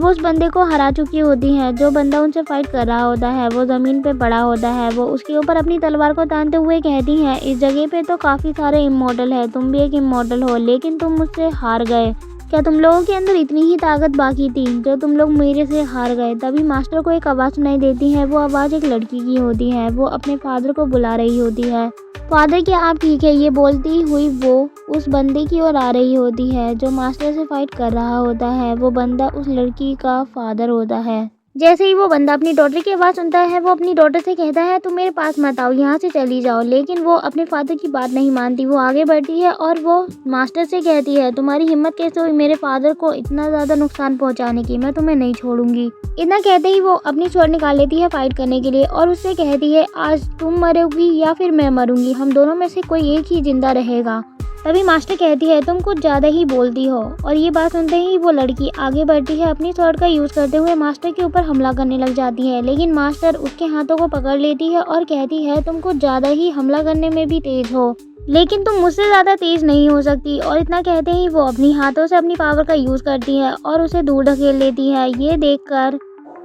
उस बंदे को हरा चुकी होती हैं। जो बंदा उनसे फाइट कर रहा होता है वो ज़मीन पे पड़ा होता है। वो उसके ऊपर अपनी तलवार को तानते हुए कहती हैं, इस जगह पे तो काफ़ी सारे इमॉर्टल है, तुम भी एक इमॉर्टल हो, लेकिन तुम मुझसे हार गए। क्या तुम लोगों के अंदर इतनी ही ताकत बाकी थी जो तुम लोग मेरे से हार गए। तभी मास्टर को एक आवाज़ सुनाई देती है। वो आवाज़ एक लड़की की होती है। वो अपने फादर को बुला रही होती है। फादर क्या आप ठीक है, ये बोलती हुई वो उस बंदे की ओर आ रही होती है जो मास्टर से फाइट कर रहा होता है। वो बंदा उस लड़की का फादर होता है। जैसे ही वो बंदा अपनी डॉटर की आवाज़ सुनता है वो अपनी डॉटर से कहता है, तुम मेरे पास मत आओ, यहाँ से चली जाओ। लेकिन वो अपने फादर की बात नहीं मानती। वो आगे बढ़ती है और वो मास्टर से कहती है, तुम्हारी हिम्मत कैसे हुई मेरे फादर को इतना ज़्यादा नुकसान पहुँचाने की, मैं तुम्हें नहीं छोड़ूंगी। इतना कहते ही वो अपनी स्वॉर्ड निकाल लेती है फाइट करने के लिए और उससे कहती है, आज तुम मरोगी या फिर मैं मरूंगी, हम दोनों में से कोई एक ही जिंदा रहेगा। तभी मास्टर कहती है, तुम कुछ ज़्यादा ही बोलती हो। और ये बात सुनते ही वो लड़की आगे बढ़ती है, अपनी स्वॉर्ड का यूज़ करते हुए मास्टर के ऊपर हमला करने लग जाती है। लेकिन मास्टर उसके हाथों को पकड़ लेती है और कहती है, तुम कुछ ज़्यादा ही हमला करने में भी तेज़ हो, लेकिन तुम मुझसे ज़्यादा तेज़ नहीं हो सकती। और इतना कहते ही वो अपनी हाथों से अपनी पावर का यूज़ करती है और उसे दूर ढकेल लेती है। ये देखकर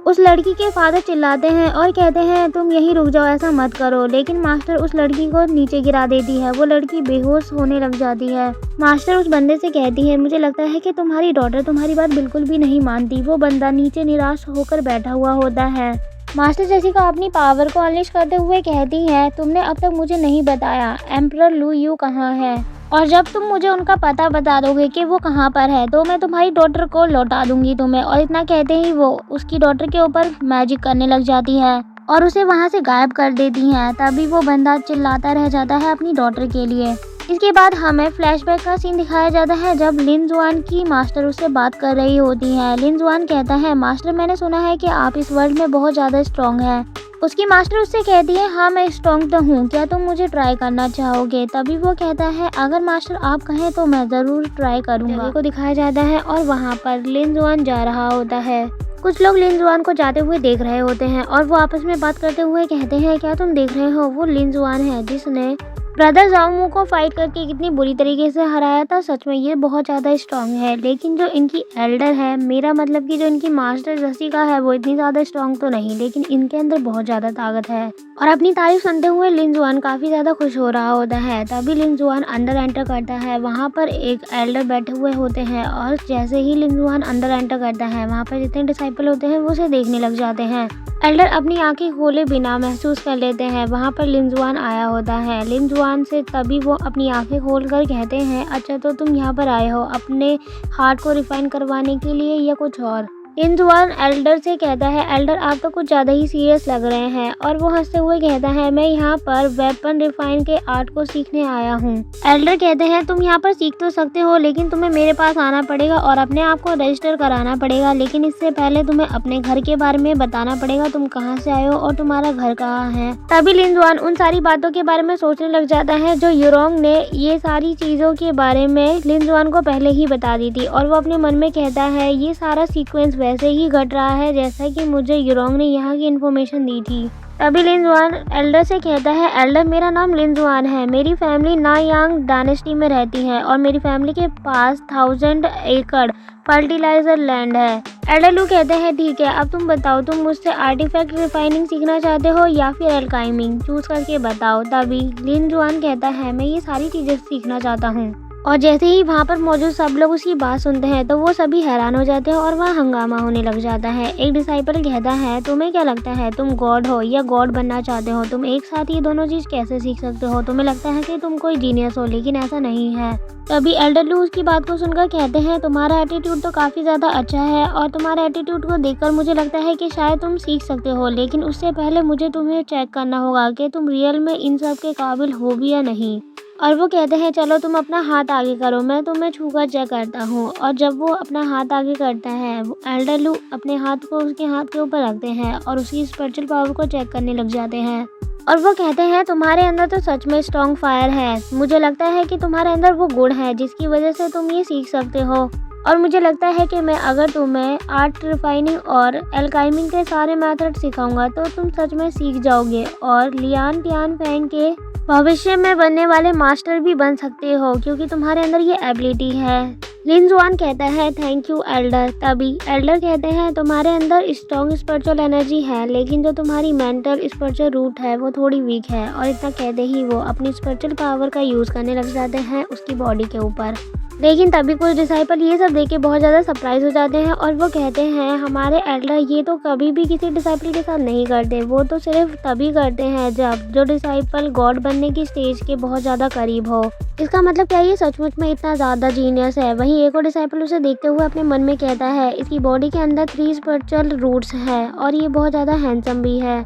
उस लड़की के फादर चिल्लाते हैं और कहते हैं, तुम यहीं रुक जाओ, ऐसा मत करो। लेकिन मास्टर उस लड़की को नीचे गिरा देती है। वो लड़की बेहोश होने लग जाती है। मास्टर उस बंदे से कहती है, मुझे लगता है कि तुम्हारी डॉटर तुम्हारी बात बिल्कुल भी नहीं मानती। वो बंदा नीचे निराश होकर बैठा हुआ होता है। मास्टर जेसिका अपनी पावर को अनलीश करते हुए कहती है, तुमने अब तक मुझे नहीं बताया एम्परर लू यू कहाँ है, और जब तुम मुझे उनका पता बता दोगे कि वो कहाँ पर है तो मैं तुम्हारी डॉटर को लौटा दूंगी तुम्हें। और इतना कहते ही वो उसकी डॉटर के ऊपर मैजिक करने लग जाती है और उसे वहाँ से गायब कर देती हैं। तभी वो बंदा चिल्लाता रह जाता है अपनी डॉटर के लिए। इसके बाद हमें फ्लैशबैक का सीन दिखाया जाता है जब लिनजुआन की मास्टर उससे बात कर रही होती है। लिनजुआन कहता है, मास्टर मैंने सुना है कि आप इस वर्ल्ड में बहुत ज़्यादा स्ट्रॉन्ग हैं। उसकी मास्टर उससे कहती है, हाँ मैं स्ट्रॉन्ग तो हूँ, क्या तुम मुझे ट्राई करना चाहोगे। तभी वो कहता है, अगर मास्टर आप कहें तो मैं ज़रूर ट्राई करूँगा। को दिखाया जाता है और वहाँ पर लिनजुआन जा रहा होता है। कुछ लोग लिनजुआन को जाते हुए देख रहे होते हैं और वो आपस में बात करते हुए कहते हैं, क्या तुम देख रहे हो, वो लिनजुआन है जिसने ब्रदर जाओमू को फाइट करके कितनी बुरी तरीके से हराया था। सच में ये बहुत ज़्यादा स्ट्रांग है। लेकिन जो इनकी एल्डर है, मेरा मतलब कि जो इनकी मास्टर जेसिका है, वो इतनी ज़्यादा स्ट्रांग तो नहीं, लेकिन इनके अंदर बहुत ज़्यादा ताकत है। और अपनी तारीफ सुनते हुए लिनजुआन काफ़ी ज़्यादा खुश हो रहा होता है। तभी लिनजुआन अंदर एंटर करता है। वहाँ पर एक एल्डर बैठे हुए होते हैं और जैसे ही लिनजुआन अंदर एंटर करता है, वहाँ पर जितने डिसाइपल होते हैं वो उसे देखने लग जाते हैं। एल्डर अपनी आंखें खोले बिना महसूस कर लेते हैं वहाँ पर लिनजुआन आया होता है। लिनजुआन से तभी वो अपनी आंखें खोलकर कहते हैं, अच्छा तो तुम यहाँ पर आए हो अपने हार्ट को रिफाइन करवाने के लिए या कुछ और। लिनजुआन एल्डर से कहता है, एल्डर आप तो कुछ ज़्यादा ही सीरियस लग रहे हैं, और वो हंसते हुए कहता है, मैं यहाँ पर वेपन रिफाइन के आर्ट को सीखने आया हूँ। एल्डर कहते हैं, तुम यहाँ पर सीख तो सकते हो लेकिन तुम्हें मेरे पास आना पड़ेगा और अपने आप को रजिस्टर कराना पड़ेगा, लेकिन इससे पहले तुम्हें अपने घर के बारे में बताना पड़ेगा, तुम कहाँ से आए हो और तुम्हारा घर कहाँ है। तभी लिनजुआन उन सारी बातों के बारे में सोचने लग जाता है जो युरोंग ने ये सारी चीज़ों के बारे में लिनजुआन को पहले ही बता दी थी, और वो अपने मन में कहता है, ये सारा सीक्वेंस वैसे ही घट रहा है जैसा कि मुझे युरोंग ने यहाँ की इन्फॉर्मेशन दी थी। तभी लिनजुआन एल्डर से कहता है, एल्डर मेरा नाम लिनजुआन है, मेरी फैमिली नायांग डायनेस्टी में रहती है और मेरी फैमिली के पास 1000 एकड़ फर्टिलाइजर लैंड है। एल्डर लू कहते हैं, ठीक है अब तुम बताओ, तुम मुझसे आर्टिफैक्ट रिफाइनिंग सीखना चाहते हो या फिर एल्काइमिंग, चूज करके बताओ। तभी लिनजुआन कहता है, मैं ये सारी चीज़ें सीखना चाहता हूँ। और जैसे ही वहाँ पर मौजूद सब लोग उसकी बात सुनते हैं तो वो सभी हैरान हो जाते हैं और वहाँ हंगामा होने लग जाता है। एक डिसाइपल कहता है, तुम्हें क्या लगता है तुम गॉड हो या गॉड बनना चाहते हो? तुम एक साथ ये दोनों चीज़ कैसे सीख सकते हो? तुम्हें लगता है कि तुम कोई जीनियस हो, लेकिन ऐसा नहीं है। तभी एल्डर लू उसकी बात को सुनकर कहते हैं, तुम्हारा एटीट्यूड तो काफ़ी ज़्यादा अच्छा है और तुम्हारे एटीट्यूड को देखकर मुझे लगता है कि शायद तुम सीख सकते हो, लेकिन उससे पहले मुझे तुम्हें चेक करना होगा कि तुम रियल में इन सब के काबिल हो भी या नहीं। और वो कहते हैं, चलो तुम अपना हाथ आगे करो, मैं तुम्हें छूकर चेक करता हूँ। और जब वो अपना हाथ आगे करता है, एल्डर लू अपने हाथ को उसके हाथ के ऊपर रखते हैं और उसकी स्पिरिचुअल पावर को चेक करने लग जाते हैं। और वो कहते हैं, तुम्हारे अंदर तो सच में स्ट्रॉन्ग फायर है, मुझे लगता है कि तुम्हारे अंदर वो गुण है जिसकी वजह से तुम ये सीख सकते हो। और मुझे लगता है कि मैं अगर तुम्हें आर्ट रिफाइनिंग और एल्काइमिंग के सारे मेथड सिखाऊंगा तो तुम सच में सीख जाओगे और लियान टियान फैंग के भविष्य में बनने वाले मास्टर भी बन सकते हो, क्योंकि तुम्हारे अंदर ये एबिलिटी है। लिनजुआन कहता है, थैंक यू एल्डर। तभी एल्डर कहते हैं, तुम्हारे अंदर स्ट्रॉन्ग स्पिरिचुअल एनर्जी है, लेकिन जो तुम्हारी मेंटल स्पिरिचुअल रूट है वो थोड़ी वीक है। और इतना कहते ही वो अपनी स्पिरिचुअल पावर का यूज़ करने लग जाते हैं उसकी बॉडी के ऊपर। लेकिन तभी कुछ डिसाइपल ये सब देख के बहुत ज़्यादा सरप्राइज हो जाते हैं और वो कहते हैं, हमारे एल्डर ये तो कभी भी किसी डिसाइपल के साथ नहीं करते, वो तो सिर्फ तभी करते हैं जब जो डिसाइपल गॉड बनने की स्टेज के बहुत ज़्यादा करीब हो। इसका मतलब क्या ये सचमुच में इतना ज़्यादा जीनियस है? वहीं एक और डिसाइपल उसे देखते हुए अपने मन में कहता है, इसकी बॉडी के अंदर 3 स्पिरिचुअल रूट्स है और ये बहुत ज़्यादा हैंडसम भी है।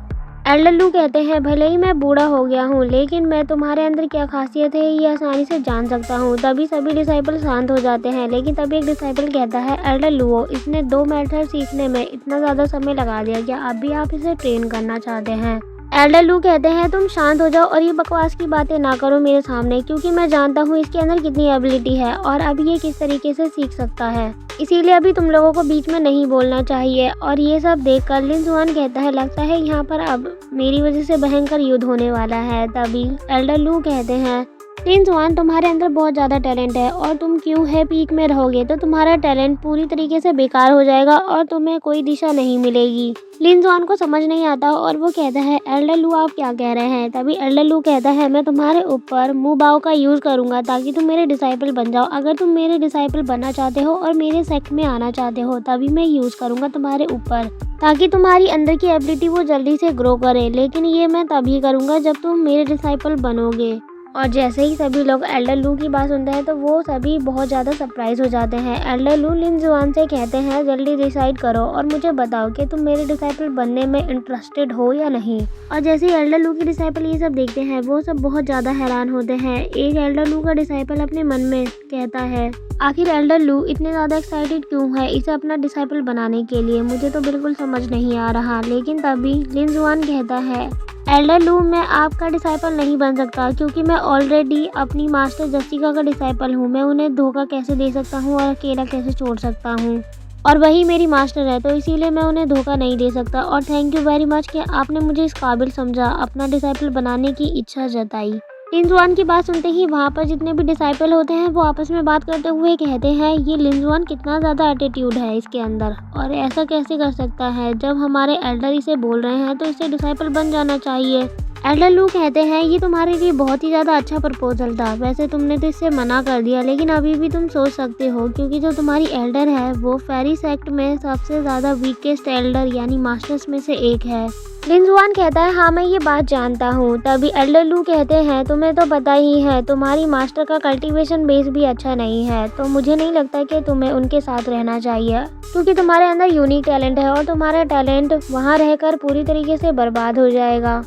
एल्डर लू कहते हैं, भले ही मैं बूढ़ा हो गया हूँ, लेकिन मैं तुम्हारे अंदर क्या खासियत है ये आसानी से जान सकता हूँ। तभी सभी डिसाइपल शांत हो जाते हैं, लेकिन तभी एक डिसाइपल कहता है, एल्डर लू इसने 2 मेथड सीखने में इतना ज़्यादा समय लगा दिया, क्या अब भी आप इसे ट्रेन करना चाहते हैं? एल्डर लू कहते हैं, तुम शांत हो जाओ और ये बकवास की बातें ना करो मेरे सामने, क्योंकि मैं जानता हूँ इसके अंदर कितनी एबिलिटी है और अब ये किस तरीके से सीख सकता है, इसीलिए अभी तुम लोगों को बीच में नहीं बोलना चाहिए। और ये सब देखकर लिनजुआन कहता है, लगता है यहाँ पर अब मेरी वजह से भयंकर युद्ध होने वाला है। तभी एल्डर लू कहते हैं, लिनजुआन तुम्हारे अंदर बहुत ज़्यादा टैलेंट है और तुम क्यों है पीक में रहोगे तो तुम्हारा टैलेंट पूरी तरीके से बेकार हो जाएगा और तुम्हें कोई दिशा नहीं मिलेगी। लिनजुआन को समझ नहीं आता और वो कहता है, एल्डर लू आप क्या कह रहे हैं? तभी एल्डर लू कहता है, मैं तुम्हारे ऊपर मुबाओ का यूज़ करूँगा ताकि तुम मेरे डिसाइपल बन जाओ। अगर तुम मेरे डिसाइपल बनना चाहते हो और मेरे सेक्ट में आना चाहते हो तभी मैं यूज़ करूँगा तुम्हारे ऊपर, ताकि तुम्हारी अंदर की एबिलिटी वो जल्दी से ग्रो करे। लेकिन ये मैं तभी करूँगा जब तुम मेरे डिसाइपल बनोगे। और जैसे ही सभी लोग एल्डर लू की बात सुनते हैं तो वो सभी बहुत ज़्यादा सरप्राइज हो जाते हैं। एल्डर लू लिनजुआन से कहते हैं, जल्दी डिसाइड करो और मुझे बताओ कि तुम मेरे डिसाइपल बनने में इंटरेस्टेड हो या नहीं। और जैसे ही एल्डर लू के डिसाइपल ये सब देखते हैं वो सब बहुत ज़्यादा हैरान होते हैं। एक एल्डर लू का डिसाइपल अपने मन में कहता है, आखिर एल्डर लू इतने ज़्यादा एक्साइटेड क्यों है इसे अपना डिसाइपल बनाने के लिए? मुझे तो बिल्कुल समझ नहीं आ रहा। लेकिन तभी लिनजुआन कहता है, एल्डर लू मैं आपका डिसाइपल नहीं बन सकता क्योंकि मैं ऑलरेडी अपनी मास्टर जस्टिका का डिसाइपल हूँ। मैं उन्हें धोखा कैसे दे सकता हूँ और अकेला कैसे छोड़ सकता हूँ, और वही मेरी मास्टर है, तो इसीलिए मैं उन्हें धोखा नहीं दे सकता। और थैंक यू वेरी मच कि आपने मुझे इस काबिल समझा, अपना डिसाइपल बनाने की इच्छा जताई। लिनजुआन की बात सुनते ही वहाँ पर जितने भी डिसाइपल होते हैं वो आपस में बात करते हुए कहते हैं, ये लिनजुआन कितना ज़्यादा एटीट्यूड है इसके अंदर, और ऐसा कैसे कर सकता है? जब हमारे एल्डर इसे बोल रहे हैं तो इसे डिसाइपल बन जाना चाहिए। एल्डर लू कहते हैं ये तुम्हारे लिए बहुत ही ज़्यादा अच्छा प्रपोजल था। वैसे तुमने तो इससे मना कर दिया, लेकिन अभी भी तुम सोच सकते हो, क्योंकि जो तुम्हारी एल्डर है वो फेरी सेक्ट में सबसे ज़्यादा वीकेस्ट एल्डर यानी मास्टर्स में से एक है। लिन जुआन कहता है हाँ मैं ये बात जानता हूँ। तभी एल्डर लू कहते हैं तुम्हें तो पता ही है तुम्हारी मास्टर का कल्टीवेशन बेस भी अच्छा नहीं है, तो मुझे नहीं लगता कि तुम्हें उनके साथ रहना चाहिए, क्योंकि तुम्हारे अंदर यूनिक टैलेंट है और तुम्हारा टैलेंट वहाँ रहकर पूरी तरीके से बर्बाद हो जाएगा।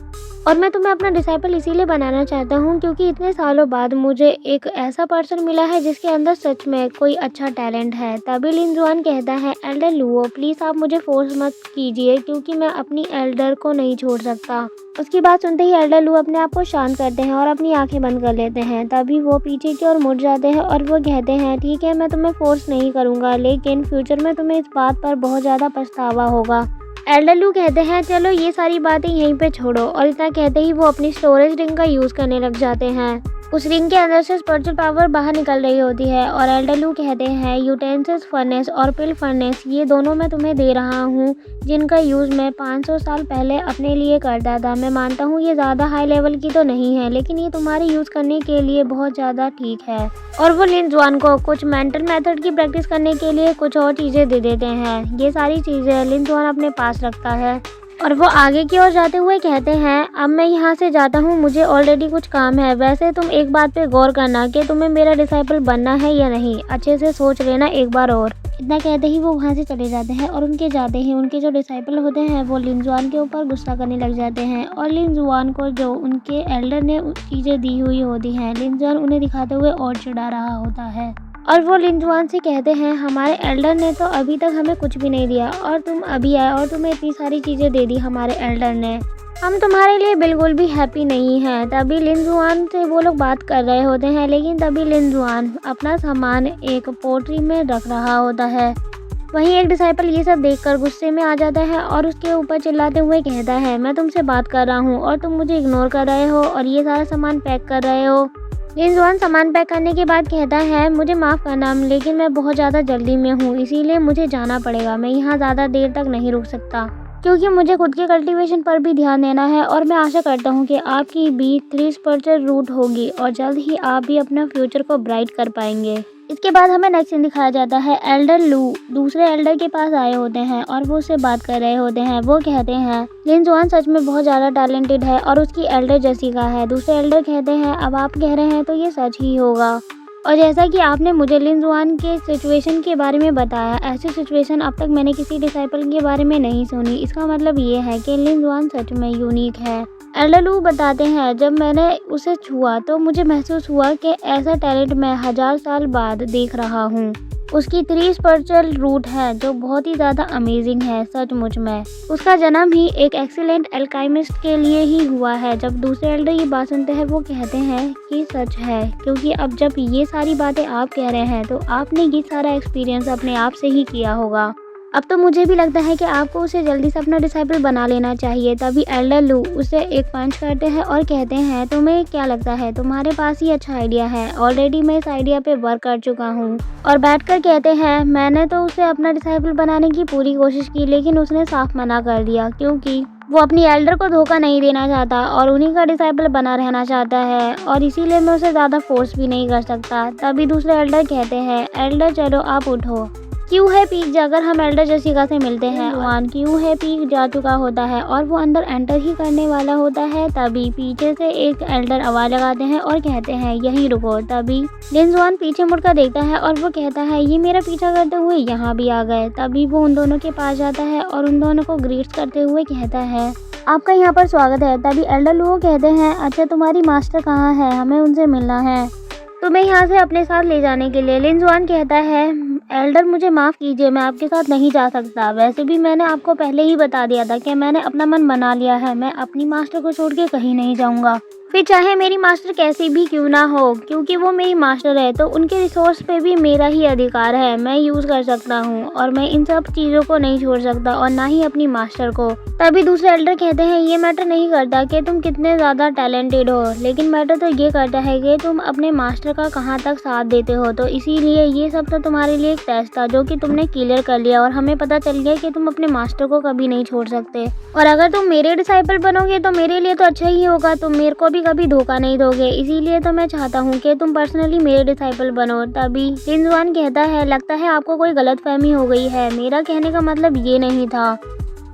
और मैं तुम्हें अपना डिसाइपल इसीलिए बनाना चाहता हूँ क्योंकि इतने सालों बाद मुझे एक ऐसा पर्सन मिला है जिसके अंदर सच में कोई अच्छा टैलेंट है। तभी लिन जुआन कहता है एल्डर लुओ प्लीज़ आप मुझे फोर्स मत कीजिए, क्योंकि मैं अपनी एल्डर को नहीं छोड़ सकता। उसकी बात सुनते ही एल्डर लू अपने आप को शांत करते हैं और अपनी आंखें बंद कर लेते हैं। तभी वो पीछे की ओर मुड़ जाते हैं और वो कहते हैं ठीक है मैं तुम्हें फोर्स नहीं करूँगा, लेकिन फ्यूचर में तुम्हें इस बात पर बहुत ज़्यादा पछतावा होगा। एल्डर लू कहते हैं चलो ये सारी बातें यहीं पे छोड़ो, और इतना कहते ही वो अपनी स्टोरेज रिंग का यूज़ करने लग जाते हैं। उस रिंग के अंदर से स्पिरिचुअल पावर बाहर निकल रही होती है और एल्डर लू कहते हैं यूटेंसिस फर्नेस और पिल फर्नेस ये दोनों मैं तुम्हें दे रहा हूँ, जिनका यूज़ मैं 500 साल पहले अपने लिए करता था। मैं मानता हूँ ये ज़्यादा हाई लेवल की तो नहीं है, लेकिन ये तुम्हारे यूज़ करने के लिए बहुत ज़्यादा ठीक है। और वो लिन जुआन को कुछ मेंटल मेथड की प्रैक्टिस करने के लिए कुछ और चीज़ें दे देते हैं। ये सारी चीज़ें लिन जुआन अपने पास रखता है और वो आगे की ओर जाते हुए कहते हैं अब मैं यहाँ से जाता हूँ, मुझे ऑलरेडी कुछ काम है। वैसे तुम एक बात पे गौर करना कि तुम्हें मेरा डिसाइपल बनना है या नहीं, अच्छे से सोच लेना एक बार और। इतना कहते ही वो वहाँ से चले जाते हैं और उनके जाते ही उनके जो डिसाइपल होते हैं वो लिन जुआन के ऊपर गुस्सा करने लग जाते हैं और लिन जुआन को जो उनके एल्डर ने चीज़ें दी हुई होती हैं लिन जुआन उन्हें दिखाते हुए और चिढ़ा रहा होता है। और वो लिन जुआन से कहते हैं हमारे एल्डर ने तो अभी तक हमें कुछ भी नहीं दिया और तुम अभी आए और तुम्हें इतनी सारी चीज़ें दे दी हमारे एल्डर ने, हम तुम्हारे लिए बिल्कुल भी हैप्पी नहीं हैं। तभी लिन जुआन से वो लोग बात कर रहे होते हैं, लेकिन तभी लिन जुआन अपना सामान एक पोट्री में रख रहा होता है। वहीं एक डिसाइपल ये सब देखकर गुस्से में आ जाता है और उसके ऊपर चिल्लाते हुए कहता है मैं तुमसे बात कर रहा हूँ और तुम मुझे इग्नोर कर रहे हो और ये सारा सामान पैक कर रहे हो। लिन जुआन सामान पैक करने के बाद कहता है मुझे माफ़ करना, लेकिन मैं बहुत ज़्यादा जल्दी में हूँ, इसीलिए मुझे जाना पड़ेगा। मैं यहाँ ज़्यादा देर तक नहीं रुक सकता, क्योंकि मुझे खुद के कल्टीवेशन पर भी ध्यान देना है और मैं आशा करता हूँ कि आपकी भी 3 स्पिरिचुअल रूट होगी और जल्द ही आप भी अपना फ्यूचर को ब्राइट कर पाएंगे। इसके बाद हमें नेक्स्ट सीन दिखाया जाता है एल्डर लू दूसरे एल्डर के पास आए होते हैं और वो उससे बात कर रहे होते हैं। वो कहते हैं लिन जुआन सच में बहुत ज़्यादा टैलेंटेड है और उसकी एल्डर जेसिका है। दूसरे एल्डर कहते हैं अब आप कह रहे हैं तो ये सच ही होगा, और जैसा कि आपने मुझे लिन जुआन के सिचुएशन के बारे में बताया, ऐसी सिचुएशन अब तक मैंने किसी डिसाइपल के बारे में नहीं सुनी। इसका मतलब ये है कि लिन जुआन सच में यूनिक है। एल्डर लू बताते हैं जब मैंने उसे छुआ तो मुझे महसूस हुआ कि ऐसा टैलेंट मैं 1000 साल बाद देख रहा हूँ। उसकी 3 स्पिरिचुअल रूट है जो बहुत ही ज़्यादा अमेजिंग है सचमुच में। उसका जन्म ही एक एक्सीलेंट एल्काइमिस्ट के लिए ही हुआ है। जब दूसरे एल्डर ये बात सुनते हैं वो कहते हैं कि सच है, क्योंकि अब जब ये सारी बातें आप कह रहे हैं तो आपने ये सारा एक्सपीरियंस अपने आप से ही किया होगा। अब तो मुझे भी लगता है कि आपको उसे जल्दी से अपना डिसाइपल बना लेना चाहिए। तभी एल्डर लू उसे एक पंच करते हैं और कहते हैं तुम्हें क्या लगता है, तुम्हारे पास ही अच्छा आइडिया है, ऑलरेडी मैं इस आइडिया पे वर्क कर चुका हूँ। और बैठकर कहते हैं मैंने तो उसे अपना डिसाइपल बनाने की पूरी कोशिश की, लेकिन उसने साफ मना कर दिया, क्योंकि वो अपनी एल्डर को धोखा नहीं देना चाहता और उन्हीं का डिसाइपल बना रहना चाहता है, और इसीलिए मैं उसे ज़्यादा फोर्स भी नहीं कर सकता। तभी दूसरे एल्डर कहते हैं एल्डर चलो आप उठो, क्यों है पीक जाकर हम एल्डर जेसिका से मिलते हैं। जुआन क्यों है पीक जा चुका होता है और वो अंदर एंटर ही करने वाला होता है। तभी पीछे से एक एल्डर आवाज लगाते हैं और कहते हैं यहीं रुको। तभी लिन जुआन पीछे मुड़कर देखता है और वो कहता है ये मेरा पीछा करते हुए यहाँ भी आ गए। तभी वो उन दोनों के पास जाता है और उन दोनों को ग्रीट करते हुए कहता है आपका यहाँ पर स्वागत है। तभी एल्डर लुओ कहते हैं अच्छा तुम्हारी मास्टर कहाँ है, हमें उनसे मिलना है तुम्हें यहाँ से अपने साथ ले जाने के लिए। लिन जुआन कहता है एल्डर मुझे माफ़ कीजिए, मैं आपके साथ नहीं जा सकता। वैसे भी मैंने आपको पहले ही बता दिया था कि मैंने अपना मन बना लिया है, मैं अपनी मास्टर को छोड़ के कहीं नहीं जाऊँगा। फिर चाहे मेरी मास्टर कैसी भी क्यों ना हो, क्योंकि वो मेरी मास्टर है तो उनके रिसोर्स पे भी मेरा ही अधिकार है, मैं यूज़ कर सकता हूँ और मैं इन सब चीज़ों को नहीं छोड़ सकता और ना ही अपनी मास्टर को। तभी दूसरे एल्डर कहते हैं ये मैटर नहीं करता कि तुम कितने ज़्यादा टैलेंटेड हो, लेकिन मैटर तो ये करता है कि तुम अपने मास्टर का कहाँ तक साथ देते हो। तो इसीलिए ये सब तो तुम्हारे लिए एक टेस्ट था जो कि तुमने क्लियर कर लिया और हमें पता चल गया कि तुम अपने मास्टर को कभी नहीं छोड़ सकते। और अगर तुम मेरे डिसाइपल बनोगे तो मेरे लिए तो अच्छा ही होगा, तुम मेरे को भी कभी धोखा नहीं दोगे, इसीलिए तो मैं चाहता हूँ कि तुम पर्सनली मेरे डिसाइपल बनो। तभी लिन जुआन कहता है लगता है आपको कोई गलतफहमी हो गई है, मेरा कहने का मतलब ये नहीं था।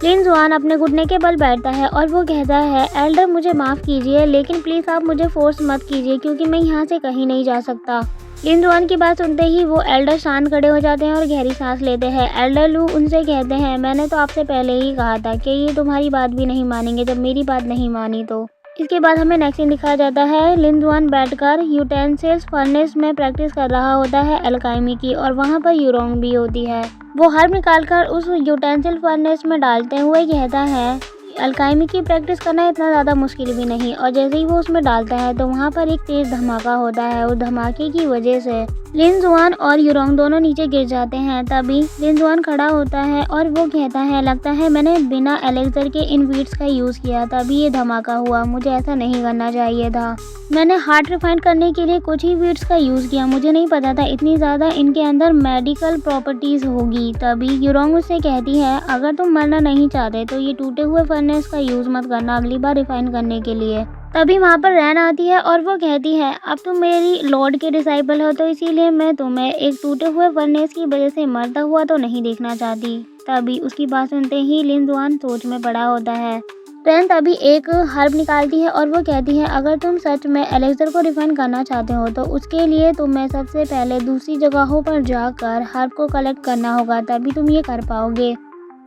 लिन जुआन अपने घुटने के बल बैठता है और वो कहता है एल्डर मुझे माफ़ कीजिए, लेकिन प्लीज़ आप मुझे फोर्स मत कीजिए क्योंकि मैं यहाँ से कहीं नहीं जा सकता। लिन जुआन की बात सुनते ही वो एल्डर शांत खड़े हो जाते हैं और गहरी सांस लेते हैं। एल्डर लू उनसे कहते हैं मैंने तो आपसे पहले ही कहा था कि ये तुम्हारी बात भी नहीं मानेंगे जब मेरी बात नहीं मानी तो। इसके बाद हमें नेक्स्ट सीन दिखाया जाता है। लिन जुआन बैठकर यूटेंसिल्स फर्नेस में प्रैक्टिस कर रहा होता है एल्काइमी की, और वहाँ पर यूरोंग भी होती है। वो हर्ब निकालकर उस यूटेंसिल फर्नेस में डालते हुए कहता है अल्काइमी की प्रैक्टिस करना इतना ज़्यादा मुश्किल भी नहीं। और जैसे ही वो उसमें डालता है तो वहाँ पर एक तेज़ धमाका होता है। उस धमाके की वजह से लिन जुआन और यूरोंग दोनों नीचे गिर जाते हैं। तभी लिन जुआन खड़ा होता है और वो कहता है लगता है मैंने बिना एलेक्सर के इन वीड्स का यूज़ किया तभी ये धमाका हुआ, मुझे ऐसा नहीं करना चाहिए था। मैंने हार्ट रिफाइन करने के लिए कुछ ही वीड्स का यूज़ किया, मुझे नहीं पता था इतनी ज़्यादा इनके अंदर मेडिकल प्रॉपर्टीज़ होगी। तभी यूरोंग उससे कहती है अगर तुम मरना नहीं चाहते तो ये टूटे हुए फर्नेस का यूज़ मत करना अगली बार रिफाइन करने के लिए। तभी वहाँ पर रैन आती है और वो कहती है अब तुम मेरी लॉर्ड के डिसाइपल हो तो इसीलिए मैं तुम्हें एक टूटे हुए फर्नेस की वजह से मरता हुआ तो नहीं देखना चाहती। तभी उसकी बात सुनते ही लिन जुआन सोच में पड़ा होता है। रैन तभी एक हर्ब निकालती है और वो कहती है अगर तुम सच में एलेक्सर को रिफाइन करना चाहते हो तो उसके लिए तुम्हें सबसे पहले दूसरी जगहों पर जाकर हर्ब को कलेक्ट करना होगा, तभी तुम ये कर पाओगे।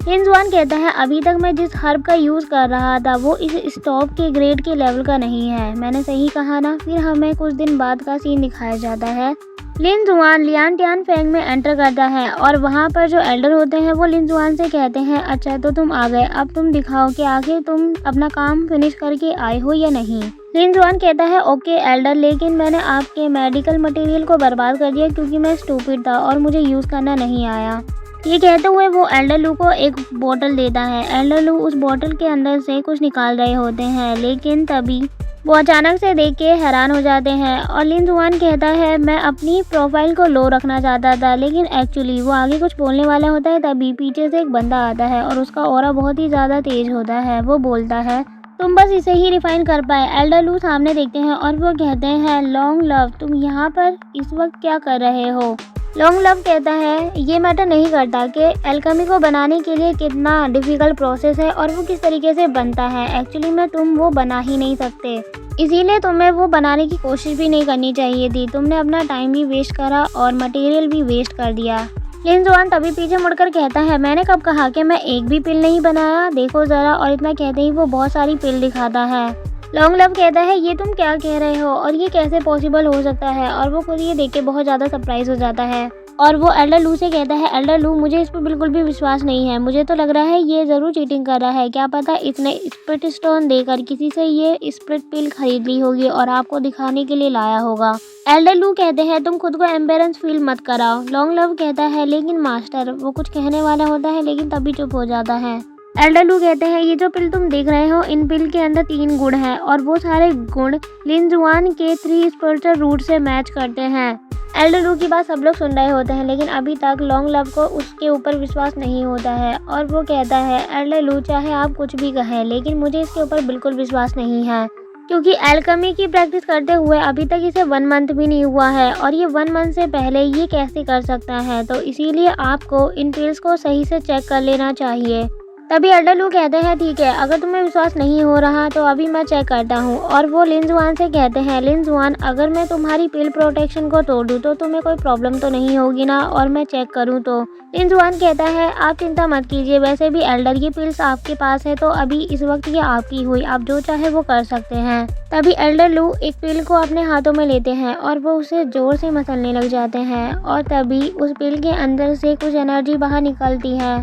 लिन जुआन कहता है अभी तक मैं जिस हर्ब का यूज़ कर रहा था वो इस स्टॉक के ग्रेड के लेवल का नहीं है, मैंने सही कहा ना। फिर हमें कुछ दिन बाद का सीन दिखाया जाता है। लिन जुआन लियान टियान फेंग में एंटर करता है और वहाँ पर जो एल्डर होते हैं वो लिन जुआन से कहते हैं अच्छा तो तुम आ गए, अब तुम दिखाओ कि आखिर तुम अपना काम फिनिश करके आए हो या नहीं। लिन जुआन कहता है ओके एल्डर, लेकिन मैंने आपके मेडिकल मटेरियल को बर्बाद कर दिया क्योंकि मैं स्टूपिड था और मुझे यूज़ करना नहीं आया। ये कहते हुए वो एल्डर लू को एक बोतल देता है। एल्डर लू उस बोतल के अंदर से कुछ निकाल रहे होते हैं, लेकिन तभी वो अचानक से देख के हैरान हो जाते हैं। और लिन जुआन कहता है मैं अपनी प्रोफाइल को लो रखना चाहता था, लेकिन एक्चुअली वो आगे कुछ बोलने वाला होता है। तभी पीछे से एक बंदा आता है और उसका ऑरा बहुत ही ज़्यादा तेज होता है। वो बोलता है तुम बस इसे ही रिफाइन कर पाए। एल्डर लू सामने देखते हैं और वो कहते हैं लॉन्ग लव तुम यहाँ पर इस वक्त क्या कर रहे हो। लॉन्ग लव कहता है ये मैटर नहीं करता कि एल्केमी को बनाने के लिए कितना डिफ़िकल्ट प्रोसेस है और वो किस तरीके से बनता है, एक्चुअली में तुम वो बना ही नहीं सकते, इसीलिए तुम्हें वो बनाने की कोशिश भी नहीं करनी चाहिए थी। तुमने अपना टाइम भी वेस्ट करा और मटेरियल भी वेस्ट कर दिया। लिन जुआन तभी पीछे मुड़कर कहता है मैंने कब कहा कि मैं एक भी पिल नहीं बनाया, देखो ज़रा। और इतना कहते ही वो बहुत सारी पिल दिखाता है। लॉन्ग लव कहता है ये तुम क्या कह रहे हो और ये कैसे पॉसिबल हो सकता है, और वो खुद ये देख के बहुत ज़्यादा सरप्राइज हो जाता है। और वो एल्डर लू से कहता है एल्डर लू मुझे इस पर बिल्कुल भी विश्वास नहीं है, मुझे तो लग रहा है ये ज़रूर चीटिंग कर रहा है, क्या पता इसने स्प्लिट स्टोन देकर किसी से ये स्प्लिट पिल खरीद ली होगी और आपको दिखाने के लिए लाया होगा। एल्डर लू कहते हैं तुम खुद को एम्बेरेंस फील मत कराओ। लॉन्ग लव कहता है लेकिन मास्टर, वो कुछ कहने वाला होता है लेकिन तभी चुप हो जाता है। एल्डर लू कहते हैं ये जो पिल तुम देख रहे हो इन पिल के अंदर 3 गुण हैं और वो सारे गुण लिन जुआन के 3 स्पिरिचुअल रूट से मैच करते हैं। एल्डर लू की बात सब लोग सुन रहे होते हैं, लेकिन अभी तक लॉन्ग लव को उसके ऊपर विश्वास नहीं होता है। और वो कहता है एल्डर लू चाहे आप कुछ भी कहें लेकिन मुझे इसके ऊपर बिल्कुल विश्वास नहीं है, क्योंकि एल्केमी की प्रैक्टिस करते हुए अभी तक इसे 1 मंथ भी नहीं हुआ है और ये 1 मंथ से पहले ये कैसे कर सकता है। तो इसीलिए आपको इन पिल्स को सही से चेक कर लेना चाहिए। तभी एल्डर लू कहते हैं ठीक है, अगर तुम्हें विश्वास नहीं हो रहा तो अभी मैं चेक करता हूँ। और वो लिन जुआन से कहते हैं लिन जुआन अगर मैं तुम्हारी पिल प्रोटेक्शन को तोड़ दूँ तो तुम्हें कोई प्रॉब्लम तो नहीं होगी ना, और मैं चेक करूँ तो। लिन जुआन कहता है आप चिंता मत कीजिए, वैसे भी एल्डर की पिल्स आपके पास है तो अभी इस वक्त ये आपकी हुई, आप जो चाहे वो कर सकते हैं। तभी एल्डर लू एक पिल को अपने हाथों में लेते हैं और वो उसे जोर से मसलने लग जाते हैं और तभी उस पिल के अंदर से कुछ एनर्जी बाहर निकलती है।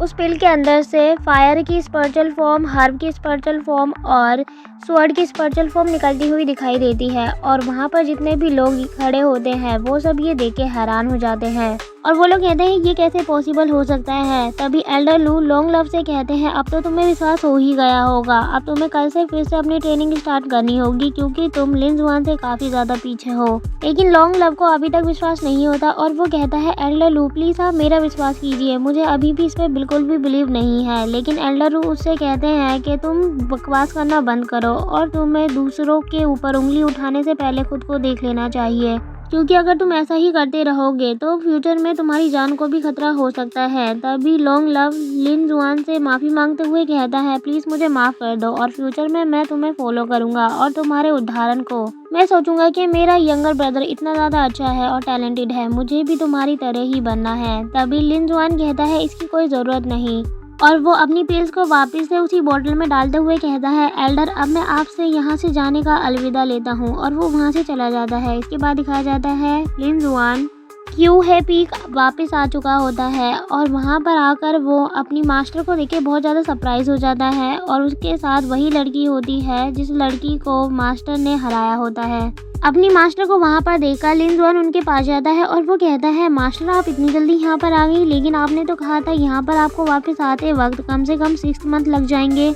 उस पिल के अंदर से फायर की स्पिरिचुअल फॉर्म, हर्ब की स्पिरिचुअल फॉर्म और स्वॉर्ड की स्पिरिचुअल फॉर्म निकलती हुई दिखाई देती है। और वहाँ पर जितने भी लोग खड़े होते हैं वो सब ये देख के हैरान हो जाते हैं और वो लोग कहते हैं ये कैसे पॉसिबल हो सकता है। तभी एल्डर लू लॉन्ग लव से कहते हैं अब तो तुम्हें विश्वास हो ही गया होगा, अब तुम्हें कल से फिर से अपनी ट्रेनिंग स्टार्ट करनी होगी क्योंकि तुम लिन जुआन से काफ़ी ज़्यादा पीछे हो। लेकिन लॉन्ग लव को अभी तक विश्वास नहीं होता और वो कहता है एल्डर लू प्लीज़ आप मेरा विश्वास कीजिए, मुझे अभी भी इस पर बिल्कुल भी बिलीव नहीं है। लेकिन एल्डर लू उससे कहते हैं कि तुम बकवास करना बंद करो और तुम्हें दूसरों के ऊपर उंगली उठाने से पहले खुद को देख लेना चाहिए, क्योंकि अगर तुम ऐसा ही करते रहोगे तो फ्यूचर में तुम्हारी जान को भी खतरा हो सकता है। तभी लॉन्ग लव लिन जुआन से माफ़ी मांगते हुए कहता है प्लीज़ मुझे माफ़ कर दो और फ्यूचर में मैं तुम्हें फॉलो करूँगा और तुम्हारे उदाहरण को मैं सोचूंगा कि मेरा यंगर ब्रदर इतना ज़्यादा अच्छा है और टैलेंटेड है, मुझे भी तुम्हारी तरह ही बनना है। तभी लिन जुआन कहता है इसकी कोई ज़रूरत नहीं और वो अपनी पिल्स को वापस से उसी बोतल में डालते हुए कहता है एल्डर अब मैं आपसे यहाँ से जाने का अलविदा लेता हूँ और वो वहाँ से चला जाता है। इसके बाद दिखाया जाता है लिन जुआन क्यू है पीक वापस आ चुका होता है और वहाँ पर आकर वो अपनी मास्टर को देख के बहुत ज़्यादा सरप्राइज हो जाता है और उसके साथ वही लड़की होती है जिस लड़की को मास्टर ने हराया होता है। अपनी मास्टर को वहाँ पर देखकर लिन जुआन उनके पास जाता है और वो कहता है मास्टर आप इतनी जल्दी यहाँ पर आ गई, लेकिन आपने तो कहा था यहाँ पर आपको वापस आते वक्त कम से कम 6 मंथ लग जाएंगे।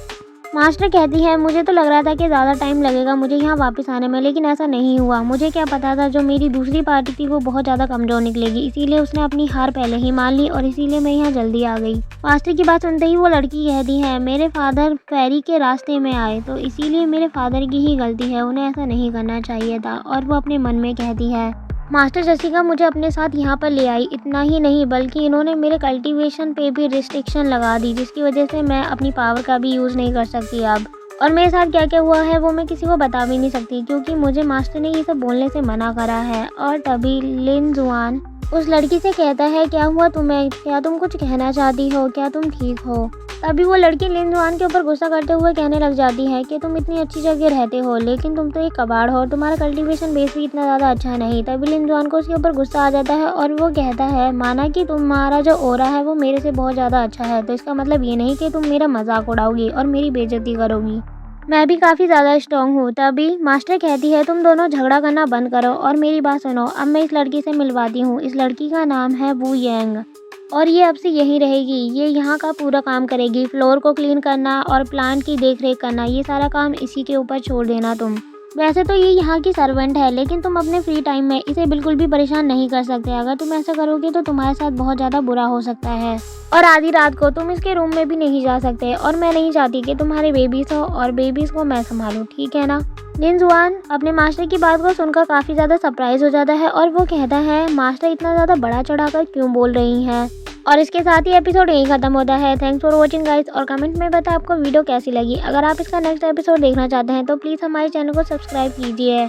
मास्टर कहती है मुझे तो लग रहा था कि ज़्यादा टाइम लगेगा मुझे यहाँ वापस आने में, लेकिन ऐसा नहीं हुआ। मुझे क्या पता था जो मेरी दूसरी पार्टी थी वो बहुत ज़्यादा कमज़ोर निकलेगी, इसीलिए उसने अपनी हार पहले ही मान ली और इसीलिए मैं यहाँ जल्दी आ गई। मास्टर की बात सुनते ही वो लड़की कहती है मेरे फादर फेरी के रास्ते में आए तो इसीलिए मेरे फादर की ही गलती है, उन्हें ऐसा नहीं करना चाहिए था। और वो अपने मन में कहती है मास्टर जसिका मुझे अपने साथ यहाँ पर ले आई, इतना ही नहीं बल्कि इन्होंने मेरे कल्टीवेशन पे भी रिस्ट्रिक्शन लगा दी जिसकी वजह से मैं अपनी पावर का भी यूज़ नहीं कर सकती अब। और मेरे साथ क्या क्या हुआ है वो मैं किसी को बता भी नहीं सकती क्योंकि मुझे मास्टर ने ये सब बोलने से मना करा है। और तभी लिन जुआन उस लड़की से कहता है क्या हुआ तुम्हें, क्या तुम कुछ कहना चाहती हो, क्या तुम ठीक हो। तभी वो लड़की लिन जुआन के ऊपर गुस्सा करते हुए कहने लग जाती है कि तुम इतनी अच्छी जगह रहते हो लेकिन तुम तो एक कबाड़ हो, तुम्हारा कल्टीवेशन बेस भी इतना ज़्यादा अच्छा नहीं। तभी लिन जुआन को उसके ऊपर गुस्सा आ जाता है और वो कहता है माना कि तुम्हारा जो ओरा है वो मेरे से बहुत ज़्यादा अच्छा है तो इसका मतलब ये नहीं कि तुम मेरा मजाक उड़ाओगी और मेरी बेइज्जती करोगी, मैं भी काफ़ी ज़्यादा स्ट्रॉन्ग हूँ। तभी मास्टर कहती है तुम दोनों झगड़ा करना बंद करो और मेरी बात सुनो, अब मैं इस लड़की से मिलवाती हूँ। इस लड़की का नाम है वू यांग और ये अब से यहीं रहेगी, ये यहाँ का पूरा काम करेगी, फ्लोर को क्लीन करना और प्लांट की देख रेख करना, ये सारा काम इसी के ऊपर छोड़ देना तुम। वैसे तो ये यहाँ की सर्वेंट है लेकिन तुम अपने फ्री टाइम में इसे बिल्कुल भी परेशान नहीं कर सकते, अगर तुम ऐसा करोगे तो तुम्हारे साथ बहुत ज़्यादा बुरा हो सकता है और आधी रात को तुम इसके रूम में भी नहीं जा सकते और मैं नहीं चाहती कि तुम्हारे बेबीज़ हो और बेबीज़ को मैं संभालूँ, ठीक है ना। लिन जुआन अपने मास्टर की बात को सुनकर काफ़ी ज़्यादा सरप्राइज हो जाता है और वो कहता है मास्टर इतना ज़्यादा बड़ा चढ़ाकर क्यों बोल रही हैं। और इसके साथ ही एपिसोड यहीं खत्म होता है। थैंक्स फॉर वॉचिंग गाइस और कमेंट में बताएं आपको वीडियो कैसी लगी। अगर आप इसका नेक्स्ट एपिसोड देखना चाहते हैं तो प्लीज़ हमारे चैनल को सब्सक्राइब कीजिए।